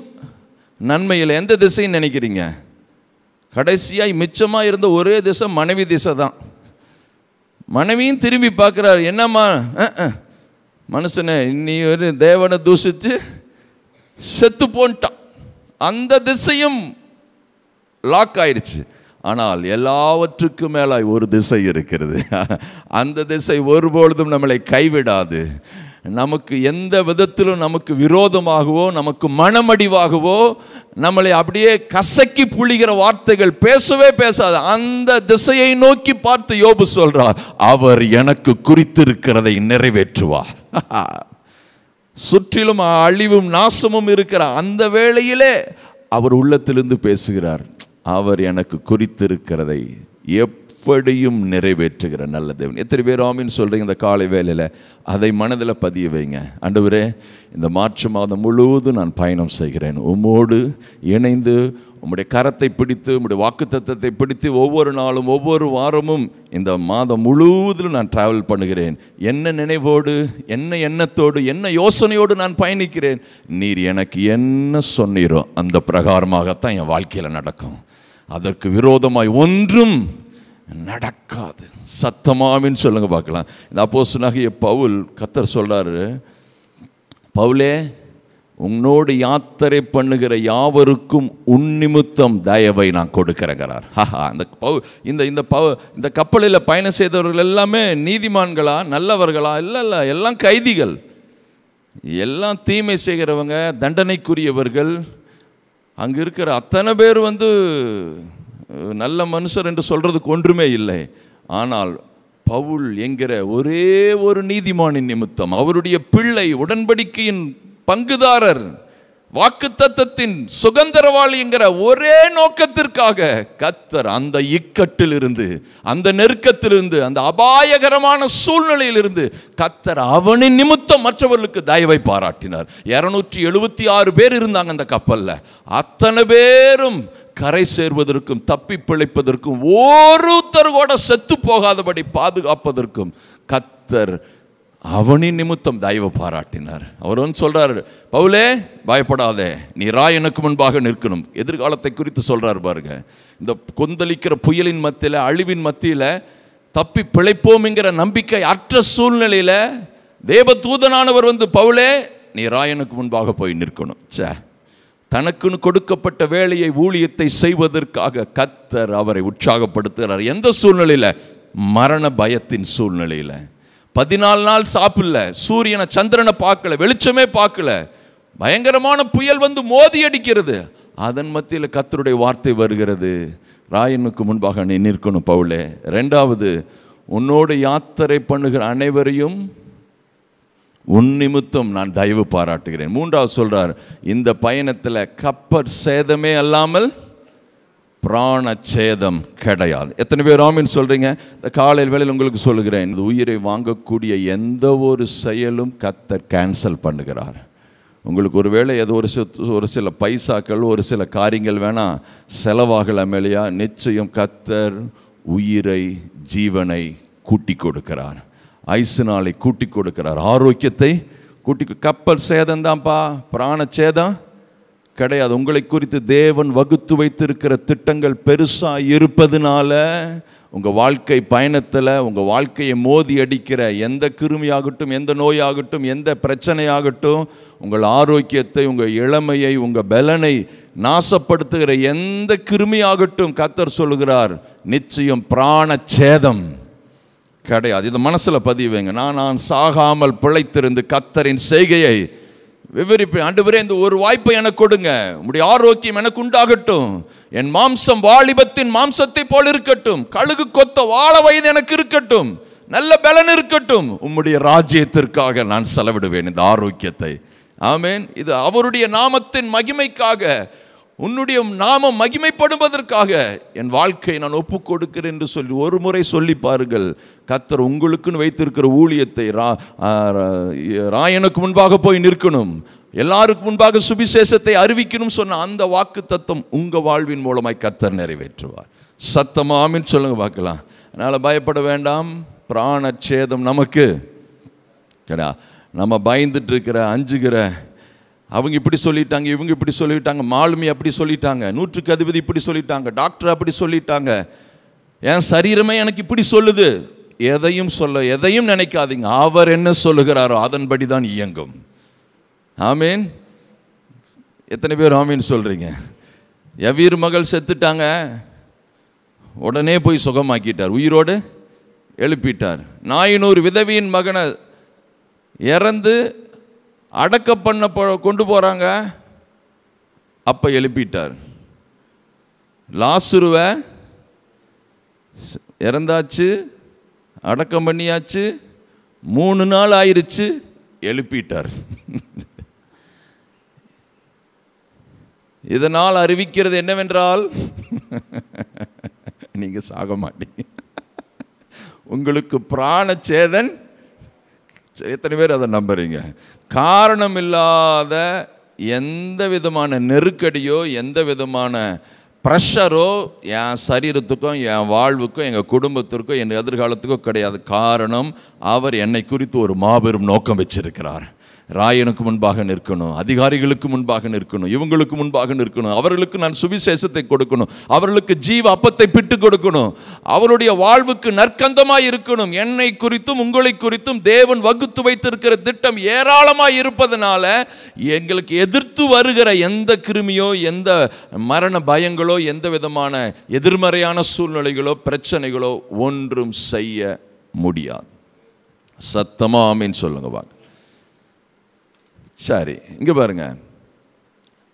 S1: நன்மையில். எந்த திசைன்னு நினைக்கிறீங்க? கடைசியாக மிச்சமாக இருந்த ஒரே திசை மனைவி திசை தான். மனைவியும் திரும்பி பார்க்குறாரு, என்னம்மா மனுஷனை நீ ஒரு தேவனை தூஷித்து செத்து போன்ட்டான். அந்த திசையும் லாக் ஆயிடுச்சு. ஆனால் எல்லாவற்றுக்கும் மேலாய் ஒரு திசை இருக்கிறது. அந்த திசை ஒருபொழுதும் நம்மளை கைவிடாது. நமக்கு எந்த விதத்திலும் நமக்கு விரோதமாகவோ நமக்கு மனமடிவாகவோ நம்மளை அப்படியே கசக்கி புளிகிற வார்த்தைகள் பேசவே பேசாது. அந்த திசையை நோக்கி பார்த்து யோபு சொல்றார், அவர் எனக்கு குறித்திருக்கிறதை நிறைவேற்றுவார். சுற்றிலும் அழிவும் நாசமும் இருக்கிற அந்த வேளையிலே அவர் உள்ளத்திலிருந்து பேசுகிறார், அவர் எனக்கு குறித்திருக்கிறதை எப்படியும் நிறைவேற்றுகிற நல்ல தேவன். எத்தனை பேர் ஆமீன் சொல்றீங்க இந்த காலை வேளையில்? அதை மனதில் பதிய வைங்க. ஆண்டவரே, இந்த மார்ச் மாதம் முழுவதும் நான் பயணம் செய்கிறேன், உம்மோடு இணைந்து உம்முடைய கரத்தை பிடித்து உம்முடைய வாக்குத்தத்தத்தை பிடித்து ஒவ்வொரு நாளும் ஒவ்வொரு வாரமும் இந்த மாதம் முழுவதும் நான் டிராவல் பண்ணுகிறேன். என்ன நினைவோடு, என்ன எண்ணத்தோடு, என்ன யோசனையோடு நான் பயணிக்கிறேன்? நீர் எனக்கு என்ன சொன்னீரோ அந்த பிரகாரமாகத்தான் என் வாழ்க்கையில் நடக்கும். அதற்கு விரோதமாய் ஒன்றும் நடக்காது. சத்தமாமின்னு சொல்லுங்க பார்க்கலாம். இந்த அப்போஸ்தலனாகிய பவுல், கர்த்தர் சொல்றாரு, பவுலே, உன்னோடு யாத்திரை பண்ணுகிற யாவருக்கும் உன்னிமித்தம் தயவை நான் கொடுக்கிறேங்கிறார். இந்த கப்பலில் பயணம் செய்தவர்கள் எல்லாமே நீதிமான்களா, நல்லவர்களா? இல்லை, எல்லாம் கைதிகள், எல்லாம் தீமை செய்கிறவங்க, தண்டனைக்குரியவர்கள். அங்கே இருக்கிற அத்தனை பேர் நல்ல மனுஷர் என்று சொல்றதுக்கு ஒன்றுமே இல்லை. ஆனால் பவுல் என்கிற ஒரே ஒரு நீதிமானின் நிமித்தம், அவருடைய பிள்ளை, உடன்படிக்கையின் பங்குதாரர், வாக்குத்தத்தத்தின் சுதந்திரவாளி என்கிற ஒரே நோக்கத்திற்காக கர்த்தர் அந்த இக்கட்டிலிருந்து, அந்த நெருக்கத்திலிருந்து, அந்த அபாயகரமான சூழ்நிலையிலிருந்து கர்த்தர் அவனின் நிமித்தம் மற்றவர்களுக்கு தயவை பாராட்டினார். 276 பேர் இருந்தாங்க அந்த கப்பல்ல. அத்தனை பேரும் கரை சேர்வதற்கும் தப்பி பிழைப்பதற்கும் ஒருத்தர் கூட செத்து போகாதபடி பாதுகாப்பதற்கும் கர்த்தர் அவனின் நிமித்தம் தயவு பாராட்டினார். அவர் வந்து சொல்றாரு, பவுலே பயப்படாதே, நீ ராயனுக்கு முன்பாக நிற்கணும். எதிர்காலத்தை குறித்து சொல்றாரு பாருங்க. இந்த கொந்தளிக்கிற புயலின் மத்தியில், அழிவின் மத்தியில் தப்பி பிழைப்போம்ங்கிற நம்பிக்கை அற்ற சூழ்நிலையில் தேவ தூதனானவர் வந்து, பவுலே நீ ராயனுக்கு முன்பாக போய் நிற்கணும். தனக்குன்னு கொடுக்கப்பட்ட வேலையை, ஊழியத்தை செய்வதற்காக கர்த்தர் அவரை உற்சாகப்படுத்துகிறார். எந்த சூழ்நிலையில்? மரண பயத்தின் சூழ்நிலையில். 14 நாள் சாப்பிடல, சூரியனை சந்திரனை பார்க்கல, வெளிச்சமே பார்க்கல, பயங்கரமான புயல் வந்து மோதி அடிக்கிறது. அதன் மத்தியில் கர்த்தருடைய வார்த்தை வருகிறது, ராயனுக்கு முன்பாக நீ நிற்கணும் பவுலே. 2வது, உன்னோடு யாத்திரை பண்ணுகிற அனைவரையும் உன் நிமித்தம் நான் தயவு பாராட்டுகிறேன். 3வது சொல்றார், இந்த பயணத்தில் கப்பற் சேதமே அல்லாமல் பிராண சேதம் கிடையாது. எத்தனை பேர் ஆமீன் சொல்றீங்க? இந்த காலையில் வேளையில் உங்களுக்கு சொல்லுகிறேன், இந்த உயிரை வாங்கக்கூடிய எந்த ஒரு செயலும் கர்த்தர் கேன்சல் பண்ணுகிறார். உங்களுக்கு ஒரு வேளை ஏதோ ஒரு சில பைசாக்கள், ஒரு சில காரியங்கள் வேணா செலவாகலாம் இல்லையா? நிச்சயம் கர்த்தர் உயிரை, ஜீவனை கூட்டி கொடுக்கிறார், ஐசு நாளை கூட்டி கொடுக்கிறார், ஆரோக்கியத்தை கூட்டி. கப்பல் சேதம் தான்ப்பா, பிராண சேதம் கிடையாது. உங்களை குறித்து தேவன் வகுத்து வைத்திருக்கிற திட்டங்கள் பெருசாக இருப்பதுனால உங்கள் வாழ்க்கை பயணத்தில் உங்கள் வாழ்க்கையை மோதி அடிக்கிற எந்த கிருமியாகட்டும், எந்த நோயாகட்டும், எந்த பிரச்சனையாகட்டும், உங்கள் ஆரோக்கியத்தை, உங்கள் இளமையை, உங்கள் பலனை நாசப்படுத்துகிற எந்த கிருமியாகட்டும், கர்த்தர் சொல்லுகிறார் நிச்சயம் பிராண சேதம் கிடையாது. இதை மனசில் பதிவுங்க. நான் சாகாமல் பிழைத்திருந்து கர்த்தரின் செய்கையை விவரிப்பேன். ஆண்டவரே, இந்த ஒரு வாய்ப்பை எனக்கு கொடுங்க, உம்முடைய ஆரோக்கியம் எனக்கு உண்டாகட்டும், என் மாம்சம் வாலிபத்தின் மாம்சத்தை போல் இருக்கட்டும், கழுகு கொத்த வாழ வயது எனக்கு இருக்கட்டும், நல்ல பலன் இருக்கட்டும், உம்முடைய ராஜ்யத்திற்காக நான் செலவிடுவேன் இந்த ஆரோக்கியத்தை. ஆமேன். இது அவருடைய நாமத்தின் மகிமைக்காக, உன்னுடைய நாமம் மகிமைப்படுவதற்காக என் வாழ்க்கையை நான் ஒப்புக் கொடுக்கிறேன் என்று சொல்லி ஒரு முறை சொல்லி பாருங்கள். கர்த்தர் உங்களுக்குன்னு வைத்திருக்கிற ஊழியத்தை, ராயனுக்கு முன்பாக போய் நிற்கணும், எல்லாருக்கும் முன்பாக சுவிசேஷத்தை அறிவிக்கணும் சொன்ன அந்த வாக்கு தத்தம் உங்கள் வாழ்வின் மூலமாய் கர்த்தர் நிறைவேற்றுவார். சத்தமா ஆமீன் சொல்லுங்க பார்க்கலாம். அதனால் பயப்பட வேண்டாம். பிராண சேதம் நமக்கு கிடையாது. நம்ம பயந்துட்டு இருக்கிற, அஞ்சுகிற, அவங்க இப்படி சொல்லிட்டாங்க, இவங்க இப்படி சொல்லிட்டாங்க, மாலுமி அப்படி சொல்லிட்டாங்க, 100க்கு அதிபதி இப்படி சொல்லிட்டாங்க, டாக்டர் அப்படி சொல்லிட்டாங்க, என் சரீரமே எனக்கு இப்படி சொல்லுது, எதையும் நினைக்காதீங்க. அவர் என்ன சொல்லுகிறாரோ அதன்படி தான் இயங்கும். ஆமீன். எத்தனை பேர் ஆமீன் சொல்றீங்க? யவீர் மகள் செத்துட்டாங்க, உடனே போய் சுகமாக்கிட்டார், உயிரோடு எழுப்பிட்டார். நாயினூர் விதவியின் மகனை இறந்து அடக்க பண்ண கொண்டு போகிறாங்க, அப்போ எழுப்பிட்டார். லாசருவை இறந்தாச்சு, அடக்கம் பண்ணியாச்சு, 3 நாள் ஆயிருச்சு, எழுப்பிட்டார். இதனால் அறிவிக்கிறது என்னவென்றால், நீங்கள் சாக மாட்டீங்க, உங்களுக்கு பிராண சேதன். எத்தனை பேர் அதை நம்புறீங்க? காரணம் இல்லாத எந்த விதமான நெருக்கடியோ, எந்த விதமான ப்ரெஷரோ என் சரீரத்துக்கும், என் வாழ்வுக்கும், எங்கள் குடும்பத்திற்கும், என் எதிர்காலத்துக்கும் கிடையாது. காரணம், அவர் என்னை குறித்து ஒரு மாபெரும் நோக்கம் வச்சிருக்கிறார். ராயனுக்கு முன்பாக நிற்கணும், அதிகாரிகளுக்கு முன்பாக நிற்கணும், இவங்களுக்கு முன்பாக நிற்கணும், அவர்களுக்கு நான் சுவிசேஷத்தை கொடுக்கணும், அவர்களுக்கு ஜீவ அப்பத்தை பிட்டு கொடுக்கணும், அவருடைய வாழ்வுக்கு நற்கந்தமாய் இருக்கணும். என்னை குறித்தும் உங்களை குறித்தும் தேவன் வகுத்து வைத்திருக்கிற திட்டம் ஏராளமாய் இருப்பதனால எங்களுக்கு எதிர்த்து வருகிற எந்த கிருமியோ, எந்த மரண பயங்களோ, எந்த விதமான எதிர்மறையான சூழ்நிலைகளோ, பிரச்சனைகளோ ஒன்றும் செய்ய முடியாது. சத்தமா ஆமீன் சொல்லுங்க பாருங்க. சரி, இங்கே பாருங்க.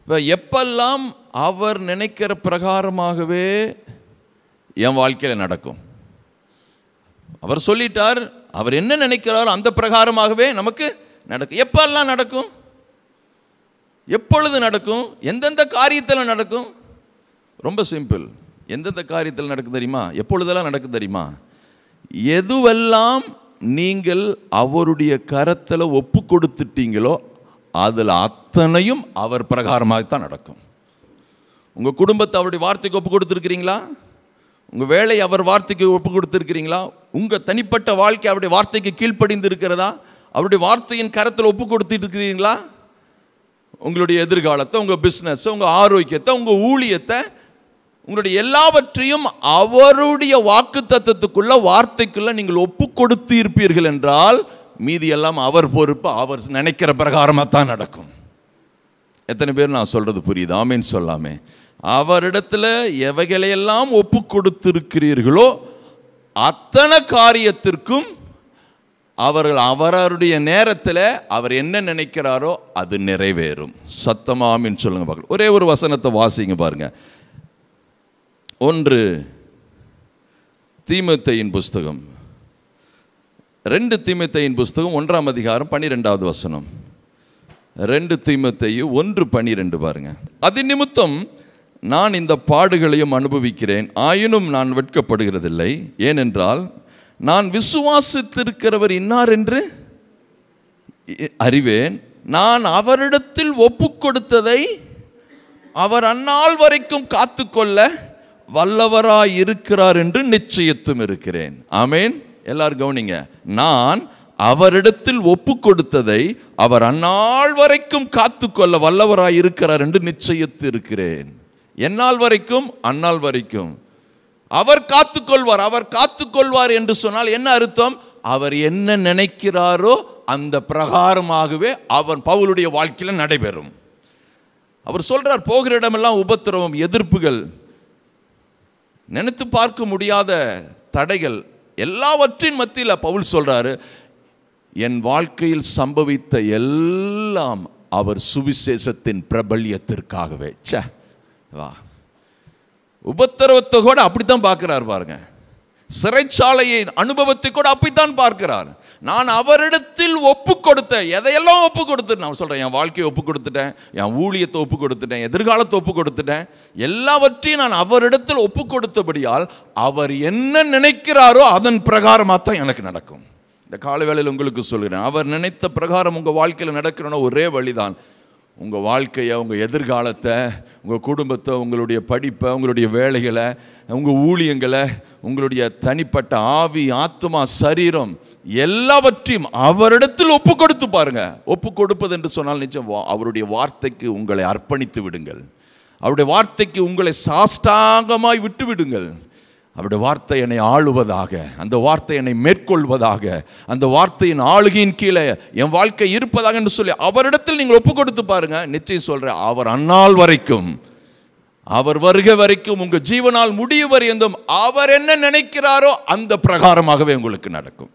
S1: இப்போ எப்பெல்லாம் அவர் நினைக்கிற பிரகாரமாகவே என் வாழ்க்கையில் நடக்கும். அவர் சொல்லிட்டார், அவர் என்ன நினைக்கிறாரோ அந்த பிரகாரமாகவே நமக்கு நடக்கும். எப்பெல்லாம் நடக்கும்? எப்பொழுது நடக்கும்? எந்தெந்த காரியத்தில் நடக்கும்? ரொம்ப சிம்பிள். எந்தெந்த காரியத்தில் நடக்கும் தெரியுமா? எப்பொழுதெல்லாம் நடக்கும் தெரியுமா? எதுவெல்லாம் நீங்கள் அவருடைய கரத்தில் ஒப்பு கொடுத்துட்டீங்களோ அதில் அத்தனையும் அவர் பிரகாரமாகத்தான் நடக்கும். உங்கள் குடும்பத்தை அவருடைய வார்த்தைக்கு ஒப்பு கொடுத்துருக்கிறீங்களா? உங்கள் வேலையை அவர் வார்த்தைக்கு ஒப்பு கொடுத்துருக்கிறீங்களா? உங்கள் தனிப்பட்ட வாழ்க்கை அவருடைய வார்த்தைக்கு கீழ்ப்படிந்து இருக்கிறதா? அவருடைய வார்த்தையின் கரத்தில் ஒப்பு கொடுத்துட்டு இருக்கிறீங்களா? உங்களுடைய எதிர்காலத்தை, உங்கள் பிஸ்னஸை, உங்கள் ஆரோக்கியத்தை, உங்கள் ஊழியத்தை, உங்களுடைய எல்லாவற்றையும் அவருடைய வாக்கு தத்தத்துக்குள்ள, வார்த்தைக்குள்ள நீங்கள் ஒப்பு கொடுத்து இருப்பீர்கள் என்றால் மீதி எல்லாம் அவர் பொறுப்பு. அவர் நினைக்கிற பிரகாரமாக தான் நடக்கும். எத்தனை பேர் நான் சொல்றது புரியுது? ஆமேன்னு சொல்லாமே. அவரிடத்துல எவைகளையெல்லாம் ஒப்பு கொடுத்திருக்கிறீர்களோ அத்தனை காரியத்திற்கும் அவருடைய நேரத்தில் அவர் என்ன நினைக்கிறாரோ அது நிறைவேறும். சத்தமா ஆமீன் சொல்லுங்க பார்க்கலாம். ஒரே ஒரு வசனத்தை வாசிங்க பாருங்க. 1 தீமோத்தேயின் புஸ்தகம், 2 தீமோத்தேயின் புஸ்தகம் 1ஆம் அதிகாரம் 12வது வசனம். 2 தீமோத்தேயு 1:12 பாருங்க. அது நிமித்தம் நான் இந்த பாடுகளையும் அனுபவிக்கிறேன், ஆயினும் நான் வெட்கப்படுகிறதில்லை. ஏனென்றால் நான் விசுவாசித்திருக்கிறவர் இன்னார் என்று அறிவேன். நான் அவரிடத்தில் ஒப்பு கொடுத்ததை அவர் அந்நாள் வரைக்கும் காத்துக்கொள்ள வல்லவராய் இருக்கிறார் என்று நிச்சயத்தும் இருக்கிறேன். ஆமேன். எல்லாரும் கவனிங்க. நான் அவரிடத்தில் ஒப்பு கொடுத்ததை அவர் அந்நாள் வரைக்கும் காத்துக்கொள்ள வல்லவராய் இருக்கிறார் என்று நிச்சயித்து இருக்கிறேன். எந்நாள் வரைக்கும்? அந்நாள் வரைக்கும். அவர் காத்துக்கொள்வார். அவர் காத்துக்கொள்வார் என்று சொன்னால் என்ன அர்த்தம்? அவர் என்ன நினைக்கிறாரோ அந்த பிரகாரமாகவே அவர் பவுலுடைய வாழ்க்கையில் நடைபெறும். அவர் சொல்றார், போகிற இடமெல்லாம் உபத்திரவம், எதிர்ப்புகள், நினைத்து பார்க்க முடியாத தடைகள், எல்லாவற்றின் மத்தியில் பவுல் சொல்றாரு, என் வாழ்க்கையில் சம்பவித்த எல்லாம் அவர் சுவிசேஷத்தின் பிரபல்யத்திற்காகவே. வா, உபத்திரவத்தை கூட அப்படித்தான் பார்க்கிறார் பாருங்க. சிறைச்சாலையை அனுபவத்தை கூட அப்படித்தான் பார்க்கிறார். நான் அவரிடத்தில் ஒப்பு கொடுத்த எதையெல்லாம் ஒப்பு கொடுத்துட்டேன். நான் சொல்றேன், என் வாழ்க்கையை ஒப்பு கொடுத்துட்டேன், என் ஊழியத்தை ஒப்பு கொடுத்துட்டேன், எதிர்காலத்தை ஒப்பு கொடுத்துட்டேன், எல்லாவற்றையும் நான் அவரிடத்தில் ஒப்பு கொடுத்தபடியால் அவர் என்ன நினைக்கிறாரோ அதன் பிரகாரமாக தான் எனக்கு நடக்கும். இந்த கால வேளையில் உங்களுக்கு சொல்கிறேன், அவர் நினைத்த பிரகாரம் உங்கள் வாழ்க்கையில் நடக்கிறோன்னா ஒரே வழிதான். உங்கள் வாழ்க்கையை, உங்கள் எதிர்காலத்தை, உங்கள் குடும்பத்தை, உங்களுடைய படிப்பை, உங்களுடைய வேலைகளை, உங்கள் ஊழியங்களை, உங்களுடைய தனிப்பட்ட ஆவி, ஆத்மா, சரீரம் எல்லாவற்றையும் அவரிடத்தில் ஒப்பு கொடுத்து பாருங்க. ஒப்பு கொடுப்பது என்று சொன்னால் நிச்சயம் அவருடைய வார்த்தைக்கு உங்களை அர்ப்பணித்து விடுங்கள். அவருடைய வார்த்தைக்கு உங்களை சாஷ்டாங்கமாய் விட்டு விடுங்கள். அவருடைய வார்த்தை என்னை ஆளுவதாக, அந்த வார்த்தை என்னை மேற்கொள்வதாக, அந்த வார்த்தையின் ஆளுகையின் கீழே என் வாழ்க்கை இருப்பதாக என்று சொல்லி அவரிடத்தில் நீங்கள் ஒப்பு கொடுத்து பாருங்க. நிச்சயம் சொல்றேன், அவர் அந்நாள் வரைக்கும், அவர் வருகை வரைக்கும், உங்க ஜீவனால் முடிவு வரையும் அவர் என்ன நினைக்கிறாரோ அந்த பிரகாரமாகவே உங்களுக்கு நடக்கும்.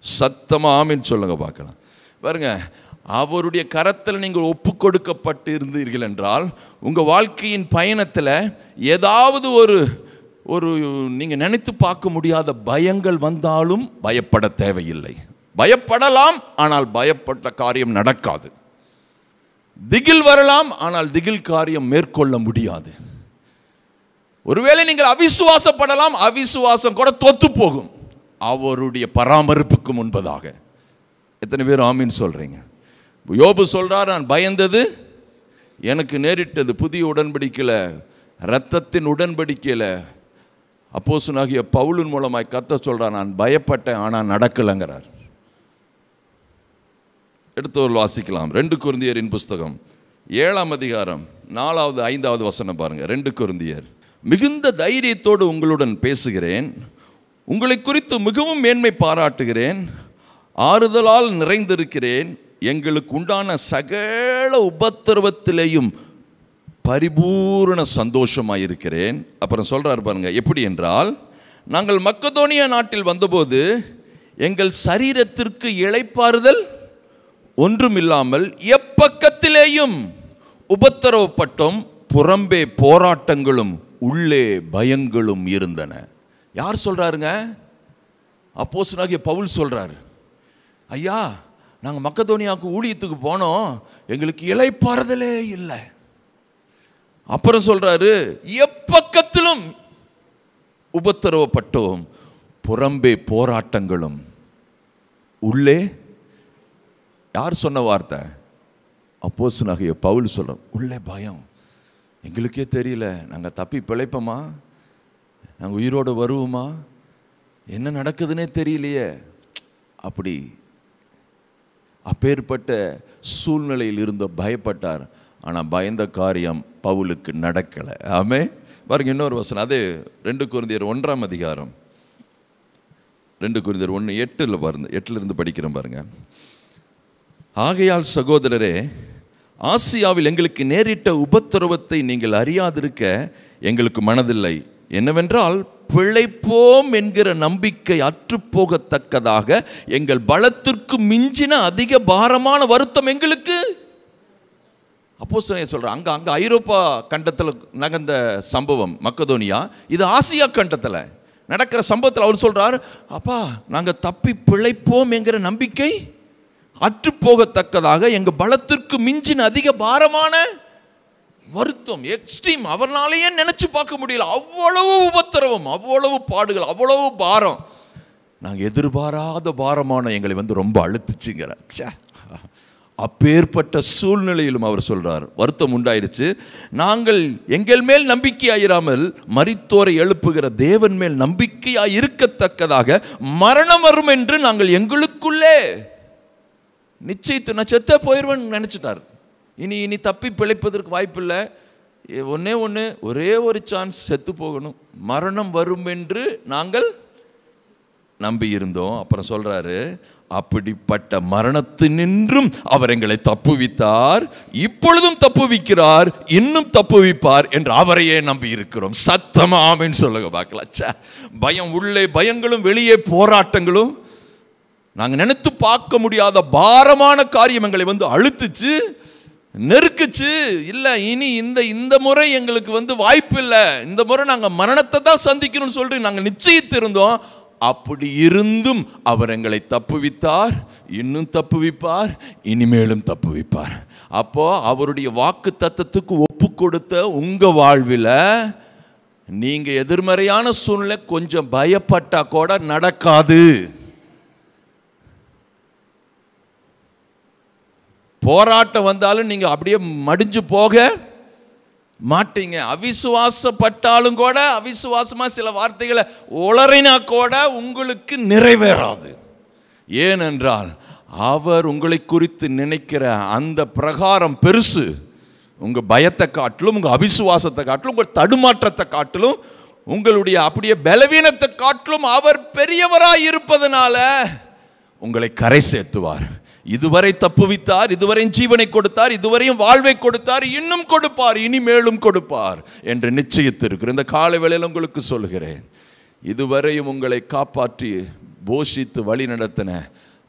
S1: சத்தமா ஆமீன் சொல்லுங்க பார்க்கலாம். பாருங்க, அவருடைய கரத்தில் நீங்கள் ஒப்பு கொடுக்கப்பட்டு இருந்தீர்கள் என்றால் உங்க வாழ்க்கையின் பயணத்தில் ஏதாவது ஒரு நீங்கள் நினைத்து பார்க்க முடியாத பயங்கள் வந்தாலும் பயப்பட தேவையில்லை. பயப்படலாம், ஆனால் பயப்பட்ட காரியம் நடக்காது. திகில் வரலாம், ஆனால் திகில் காரியம் மேற்கொள்ள முடியாது. ஒருவேளை நீங்கள் அவிசுவாசப்படலாம், அவிசுவாசம் கூட தோத்து போகும் அவருடைய பராமரிப்புக்கு முன்பதாக. எத்தனை பேர் ஆமீன் சொல்றீங்க? யோபு சொல்றார், நான் பயந்தது எனக்கு நேரிட்டது. புதிய உடன்படிக்கையில், இரத்தத்தின் உடன்படிக்கையில் அப்போஸ்தலனாகிய பவுலின் மூலமாய் கர்த்தர் சொல்றார், நான் பயப்பட்டேன் ஆனால் நடக்கலைங்கிறார். எடுத்து வாசிக்கலாம். 2 கொரிந்தியரின் புஸ்தகம் 7ஆம் அதிகாரம் 4வது 5வது வசனம் பாருங்க. 2 கொரிந்தியர். மிகுந்த தைரியத்தோடு உங்களுடன் பேசுகிறேன், உங்களை குறித்து மிகவும் மேன்மை பாராட்டுகிறேன், ஆறுதலால் நிறைந்திருக்கிறேன், எங்களுக்கு உண்டான சகல உபத்திரவத்திலேயும் பரிபூர்ண சந்தோஷமாயிருக்கிறேன். அப்புறம் சொல்றார் பாருங்க, எப்படி என்றால், நாங்கள் மக்கதோனியா நாட்டில் வந்தபோது எங்கள் சரீரத்திற்கு இளைப்பாறுதல் ஒன்றுமில்லாமல் எப்பக்கத்திலேயும் உபத்திரவப்பட்டோம், புறம்பே போராட்டங்களும் உள்ளே பயங்களும் இருந்தன. யார் சொல்றாருங்க? அப்போஸ்தலனாகிய பவுல் சொல்றாரு, ஐயா நாங்கள் மக்கதோனியாவுக்கு ஊழியத்துக்கு போனோம், எங்களுக்கு இளைப்பாறுதலே இல்லை. அப்புறம் சொல்றாரு, எப்பக்கத்திலும் உபத்திரவப்பட்டோம், புறம்பே போராட்டங்களும் உள்ளே. யார் சொன்ன வார்த்தை? அப்போஸ்தலனாகிய பவுல் சொல்ற, உள்ளே பயம். எங்களுக்கே தெரியல, நாங்கள் தப்பி பிழைப்போமா, நாங்கள் உயிரோடு வருவோமா, என்ன நடக்குதுன்னே தெரியலையே. அப்படி அப்பேற்பட்ட சூழ்நிலையில் இருந்து பயப்பட்டார். ஆனால் பயந்த காரியம் பவுலுக்கு நடக்கலை. ஆமே. பாருங்க இன்னொரு வசனம், அது 2 கொரிந்தியர் 1ஆம் அதிகாரம், 2 கொரிந்தியர் 1:8 பாருங்க, 8 படிக்கிறோம் பாருங்க. ஆகையால் சகோதரரே, ஆசியாவில் எங்களுக்கு நேரிட்ட உபத்திரவத்தை நீங்கள் அறியாதிருக்க எங்களுக்கு மனதில்லை. என்னவென்றால், பிழைப்போம் என்கிற நம்பிக்கை அற்றுப்போகத்தக்கதாக எங்கள் பலத்திற்கு மிஞ்சின அதிக பாரமான வருத்தம் எங்களுக்கு. அப்போஸ்தலன் சொல்றாங்க, அங்க ஐரோப்பா கண்டத்தில் நகர்ந்த சம்பவம் மக்கதோனியா, இது ஆசியா கண்டத்தில் நடக்கிற சம்பவத்தில் அவர் சொல்றார், அப்பா நாங்கள் தப்பி பிழைப்போம் என்கிற நம்பிக்கை அற்றுப்போகத்தக்கதாக எங்கள் பலத்திற்கு மிஞ்சின அதிக பாரமான வருத்தம், எக்ஸ்ட்ரீம், அவர்னாலேயே நினைச்சு பார்க்க முடியல, அவ்வளவு உபத்திரவம், அவ்வளவு பாடுகள், அவ்வளவு பாரம், நாங்கள் எதிர்பாராத பாரமான எங்களை ரொம்ப அழுத்துச்சுங்கிற. அப்பேற்பட்ட சூழ்நிலையிலும் அவர் சொல்றார், வருத்தம் உண்டாயிருச்சு. நாங்கள் எங்கள் மேல் நம்பிக்கையாயிராமல் மரித்தோரை எழுப்புகிற தேவன் மேல் நம்பிக்கையாய் இருக்கத்தக்கதாக மரணம் வரும் என்று நாங்கள் எங்களுக்குள்ளே நிச்சயித்து, நான் செத்தே போயிடுவேன் நினைச்சிட்டார். இனி தப்பி பிழைப்பதற்கு வாய்ப்பில்லை, ஒரே ஒரு சான்ஸ், செத்து போகணும், மரணம் வரும் என்று நாங்கள் நம்பி இருந்தோம். அப்புறம் சொல்றாரு, அப்படிப்பட்ட மரணத்தினின்றும் அவர் எங்களை தப்புவித்தார், இப்பொழுதும் தப்புவிக்கிறார், இன்னும் தப்புவிப்பார் என்று அவரையே நம்பி இருக்கிறோம். சத்தமா ஆமென் சொல்லுங்க பார்க்கலாம். பயம் உள்ளே பயங்களும் வெளியே போராட்டங்களும், நாங்கள் நினைத்து பார்க்க முடியாத பாரமான காரியம் எங்களை அழுத்துச்சு, நெருக்குச்சு. இல்லை இனி இந்த முறை எங்களுக்கு வாய்ப்பு இல்லை, இந்த முறை நாங்கள் மரணத்தை தான் சந்திக்கணும்னு சொல்லிட்டு நாங்கள் நிச்சயித்திருந்தோம். அப்படி இருந்தும் அவர் எங்களை தப்புவித்தார், இன்னும் தப்புவிப்பார், இனிமேலும் தப்புவிப்பார். அப்போ அவருடைய வாக்கு தத்தத்துக்கு ஒப்பு கொடுத்த உங்க வாழ்வில் நீங்க எதிர்மறையான சூழ்நிலை கொஞ்சம் பயப்பட்டா கூட நடக்காது. போராட்டம் வந்தாலும் நீங்க அப்படியே மடிஞ்சு போக மாட்டீங்க. அவிசுவாசப்பட்டாலும் கூட, அவிசுவாசமா சில வார்த்தைகளை உளறினா கூட உங்களுக்கு நிறைவேறாது. ஏனென்றால் அவர் உங்களை குறித்து நினைக்கிற அந்த பிரகாரம் பெருசு. உங்க பயத்தை காட்டிலும், உங்க அவிசுவாசத்தை காட்டிலும், உங்க தடுமாற்றத்தை காட்டிலும், உங்களுடைய அப்படியே பலவீனத்தை காட்டிலும் அவர் பெரியவராய் இருப்பதனால உங்களை கரை சேர்த்துவார். இதுவரை தப்புவித்தார், இதுவரை ஜீவனை கொடுத்தார், இதுவரையும் வாழ்வை கொடுத்தார், இன்னும் கொடுப்பார், இனிமேலும் கொடுப்பார் என்று நிச்சயித்திருக்கிறேன். இந்த காலை வேளையில் உங்களுக்கு சொல்கிறேன், இதுவரையும் உங்களை காப்பாற்றி போஷித்து வழி நடத்தின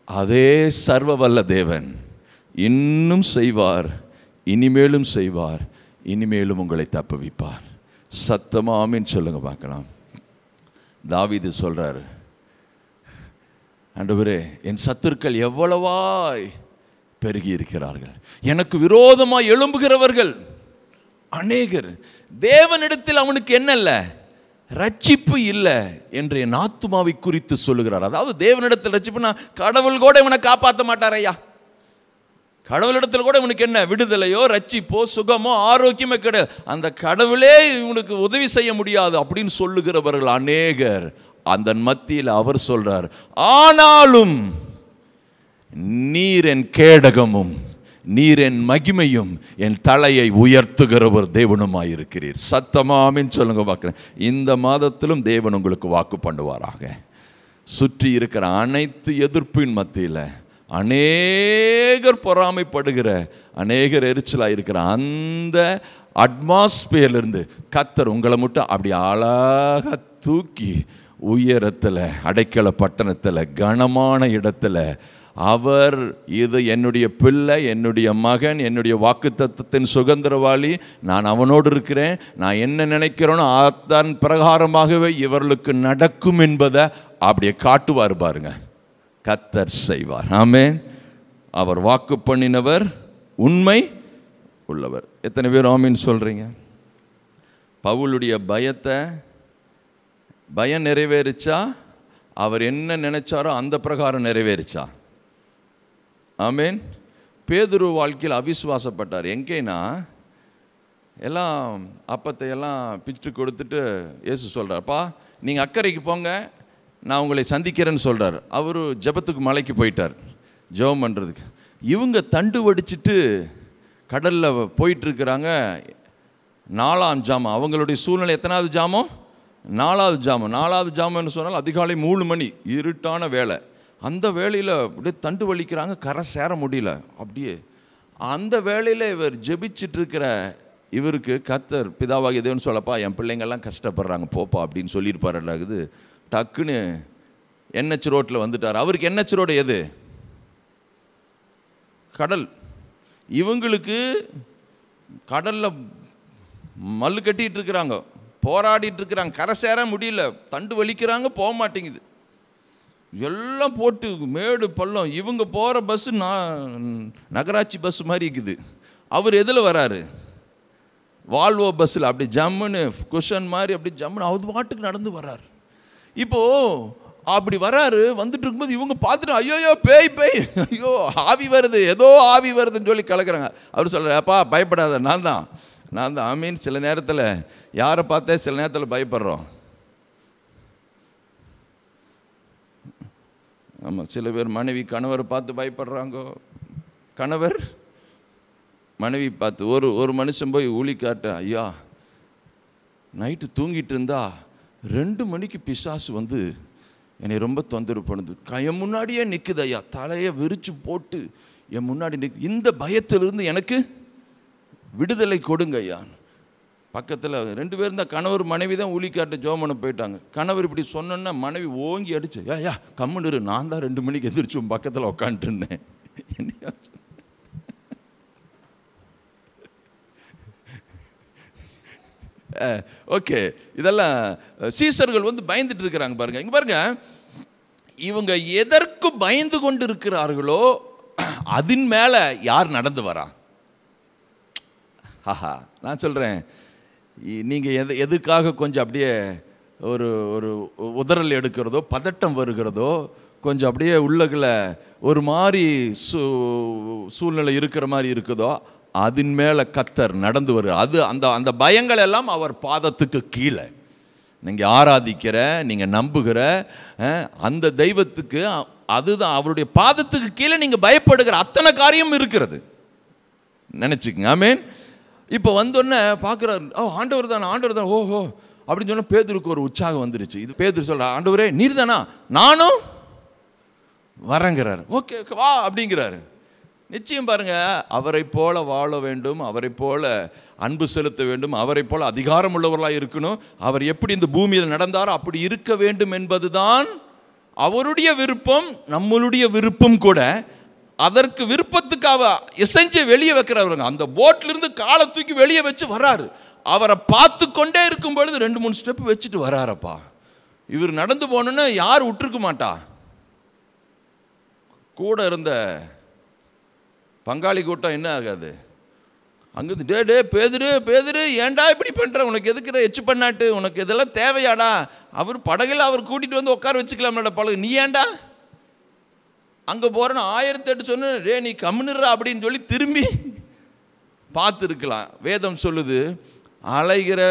S1: அதே சர்வ வல்ல தேவன் இன்னும் செய்வார், இனிமேலும் செய்வார், இனிமேலும் உங்களை தப்புவிப்பார். சத்தமா ஆமென் சொல்லுங்க பார்க்கலாம். தாவீது சொல்றாரு, ஆண்டவரே என் சத்துருக்கள் எவ்வளவாய் பெருகி இருக்கிறார்கள், எனக்கு விரோதமாய் எழும்புகிறவர்கள் அநேகர், தேவனிடத்தில் அவனுக்கு என்ன இல்லை, ரட்சிப்பு இல்லை என்று என் ஆத்துமாவை குறித்து சொல்லுகிறார். அதாவது தேவனிடத்தில் ரட்சிப்புனா கடவுள் கூட இவனை காப்பாற்ற மாட்டார் ஐயா, கடவுளிடத்தில் கூட இவனுக்கு என்ன விடுதலையோ ரட்சிப்போ சுகமோ ஆரோக்கியமோ கிடையாது, அந்த கடவுளே இவனுக்கு உதவி செய்ய முடியாது அப்படின்னு சொல்லுகிறவர்கள் அநேகர். அந்த மத்தியில் அவர் சொல்றார், ஆனாலும் நீர் என் கேடகமும் நீர் என் மகிமையும் என் தலையை உயர்த்துகிறவர் தேவனுமாயிருக்கிறீர். சத்தமா ஆமென் சொல்லுங்க பார்க்கிறேன். இந்த மாதத்திலும் தேவன் உங்களுக்கு வாக்கு பண்ணுவாராக. சுற்றி இருக்கிற அனைத்து எதிர்ப்பின் மத்தியில் அநேகர் பொறாமைப்படுகிற, அநேகர் எரிச்சலாக இருக்கிற அந்த அட்மாஸ்பியர்லேருந்து கர்த்தர் உங்களை மட்டும் அப்படி அழகாக தூக்கி உயரத்தில், அடைக்கல பட்டணத்தில், கனமான இடத்துல அவர், இது என்னுடைய பிள்ளை, என்னுடைய மகன், என்னுடைய வாக்குத்தத்தத்தின் சுதந்திரவாளி, நான் அவனோடு இருக்கிறேன், நான் என்ன நினைக்கிறேனோ அதன் பிரகாரமாகவே இவர்களுக்கு நடக்கும் என்பதை அப்படியே காட்டுவார் பாருங்க. கர்த்தர் செய்வார். ஆமென். அவர் வாக்கு பண்ணினவர் உண்மை உள்ளவர். எத்தனை பேர் ஆமென் சொல்றீங்க? பவுலுடைய பயம் நிறைவேறிச்சா? அவர் என்ன நினைச்சாரோ அந்த பிரகாரம் நிறைவேறிச்சா? ஆமென். பேதுரு வாழ்க்கையில் அவிசுவாசப்பட்டார். எங்கேனா எல்லாம் அப்பத்தை எல்லாம் பிச்சுட்டு கொடுத்துட்டு இயேசு சொல்கிறார்ப்பா, நீங்கள் அக்கறைக்கு போங்க, நான் உங்களை சந்திக்கிறேன்னு சொல்கிறார். அவர் ஜெபத்துக்கு மலைக்கு போயிட்டார் ஜெபம் பண்ணுறதுக்கு. இவங்க தண்டு வடிச்சிட்டு கடலில் போயிட்டுருக்கிறாங்க. 4ஆம் ஜாமம். அவங்களுடைய சூழ்நிலை எத்தனாவது ஜாமம்? 4வது ஜாமம். 4வது ஜாமம்னு சொன்னால் அதிகாலை 3 மணி, இருட்டான வேலை. அந்த வேளையில் அப்படியே தண்டு வலிக்கிறாங்க, கரை சேர முடியல. அப்படியே அந்த வேளையில் இவர் ஜெபிச்சுட்டு இருக்கிற இவருக்கு கர்த்தர் பிதாவாகிய தேவன் சொல்லப்பா, என் பிள்ளைங்கள்லாம் கஷ்டப்படுறாங்க போப்பா அப்படின்னு சொல்லியிருப்பாரு. டக்குன்னு NH ரோட்டில் வந்துட்டார். அவருக்கு NH ரோடு எது? கடல். இவங்களுக்கு கடலில் மல்லு கட்டிகிட்டு இருக்கிறாங்க, போராடிட்டு இருக்கிறாங்க, கரை சேர முடியல, தண்டு வலிக்கிறாங்க, போக மாட்டேங்குது. எல்லாம் போட்டு மேடு பள்ளம். இவங்க போகிற பஸ்ஸு நகராட்சி பஸ் மாதிரி இருக்குது. அவர் எதில் வராரு? வால்வோ பஸ்ஸில் அப்படி ஜம்முன்னு குஷன் மாதிரி அப்படி ஜம்முன்னு அவர் பாட்டுக்கு நடந்து வர்றாரு. இப்போது அப்படி வராரு. வந்துட்டு இருக்கும்போது இவங்க பார்த்துட்டு ஐயோ பேய் பேய், ஐயோ ஆவி வருது, ஏதோ ஆவி வருதுன்னு சொல்லி கலக்குறாங்க. அவர் சொல்கிறார், அப்பா பயப்படாத, நான் தான் ஆமீன். சில நேரத்தில் யாரை பார்த்தே சில நேரத்தில் பயப்படுறோம். ஆமாம், சில பேர் மனைவி கணவரை பார்த்து பயப்படுறாங்க, கணவர் மனைவி பார்த்து. ஒரு மனுஷன் போய் ஊழி காட்ட, ஐயா நைட்டு தூங்கிட்டு இருந்தா 2 மணிக்கு பிசாசு வந்து என்னை ரொம்ப தொந்தரவு பண்ணுது, என் முன்னாடியே நிற்குது ஐயா, தலையை விரித்து போட்டு என் முன்னாடி நிற்கு, இந்த பயத்திலிருந்து எனக்கு விடுதலை கொடுங்க ஐயா. பக்கத்தில் 2 பேர் இருந்தால் கணவர் மனைவி தான் ஊழிக்காட்ட ஜோமனை போயிட்டாங்க. கணவர் இப்படி சொன்னோன்னா மனைவி ஓங்கி அடிச்சு, ஐயா கம்முன்னு, நான் தான் 2 மணிக்கு எந்திரிச்சு பக்கத்தில் உட்காந்துட்டு இருந்தேன். ஓகே, இதெல்லாம் சீசர்கள் வந்து பயந்துட்டு இருக்கிறாங்க பாருங்க. இங்க பாருங்க, இவங்க எதற்கு பயந்து கொண்டு இருக்கிறார்களோ அதன் மேல யார் நடந்து வரா? ஆஹா, நான் சொல்றேன், நீங்க எதுக்காக கொஞ்சம் அப்படியே ஒரு உதறல் எடுக்கிறதோ, பதட்டம் வருகிறதோ, கொஞ்சம் அப்படியே உள்ளுக்குள்ள ஒரு மாதிரி சூழ்நிலை இருக்கிற மாதிரி இருக்குதோ, அதன் மேலே கர்த்தர் நடந்து வரு. அது அந்த பயங்கள் எல்லாம் அவர் பாதத்துக்கு கீழே. நீங்கள் ஆராதிக்கிற, நீங்கள் நம்புகிற அந்த தெய்வத்துக்கு, அதுதான் அவருடைய பாதத்துக்கு கீழே நீங்கள் பயப்படுகிற அத்தனை காரியம் இருக்கிறது. நினச்சிக்கங்க. ஆமேன். இப்போ வந்தோடனே பார்க்குறாரு, ஆண்டவர் தான், ஓஹோ அப்படின்னு சொன்னால் பேதுருக்கு ஒரு உற்சாகம் வந்துருச்சு. இது பேதுரு சொல்ற, ஆண்டவரே நீர் தானா, நானும் வரங்கிறார். ஓகே வா அப்படிங்கிறாரு. நிச்சயம் பாருங்க, அவரை போல வாழ வேண்டும், அவரை போல அன்பு செலுத்த வேண்டும், அவரை போல அதிகாரம் உள்ளவர்களாக இருக்கணும். அவர் எப்படி இந்த பூமியில் நடந்தாரோ அப்படி இருக்க வேண்டும் என்பதுதான் அவருடைய விருப்பம், நம்மளுடைய விருப்பம் கூட. அதற்கு விருப்பத்துக்காக எசைஞ்சு வெளியே வைக்கிறவருங்க. அந்த போட்டிலிருந்து காலை தூக்கி வெளியே வச்சு வர்றாரு. அவரை பார்த்து கொண்டே இருக்கும் பொழுது 2-3 ஸ்டெப் வச்சுட்டு வர்றாரப்பா. இவர் நடந்து போனோன்னு யார் விட்டுருக்க மாட்டா. கூட இருந்த பங்காளி கூட்டம் என்ன ஆகாது, அங்கே டே பேதுரு ஏன்டா இப்படி பண்ணுற, உனக்கு எதுக்குற எச்சு பண்ணாட்டு, உனக்கு இதெல்லாம் தேவையாடா, அவர் படகுல அவர் கூட்டிகிட்டு வந்து உட்கார வச்சுக்கலாம்டா பழகு, நீ ஏன்டா அங்கே போகிறேன்னு 1008 சொன்ன, நீ கம்முன்னுறா அப்படின்னு சொல்லி திரும்பி பார்த்துருக்கலாம். வேதம் சொல்லுது, அலைகிற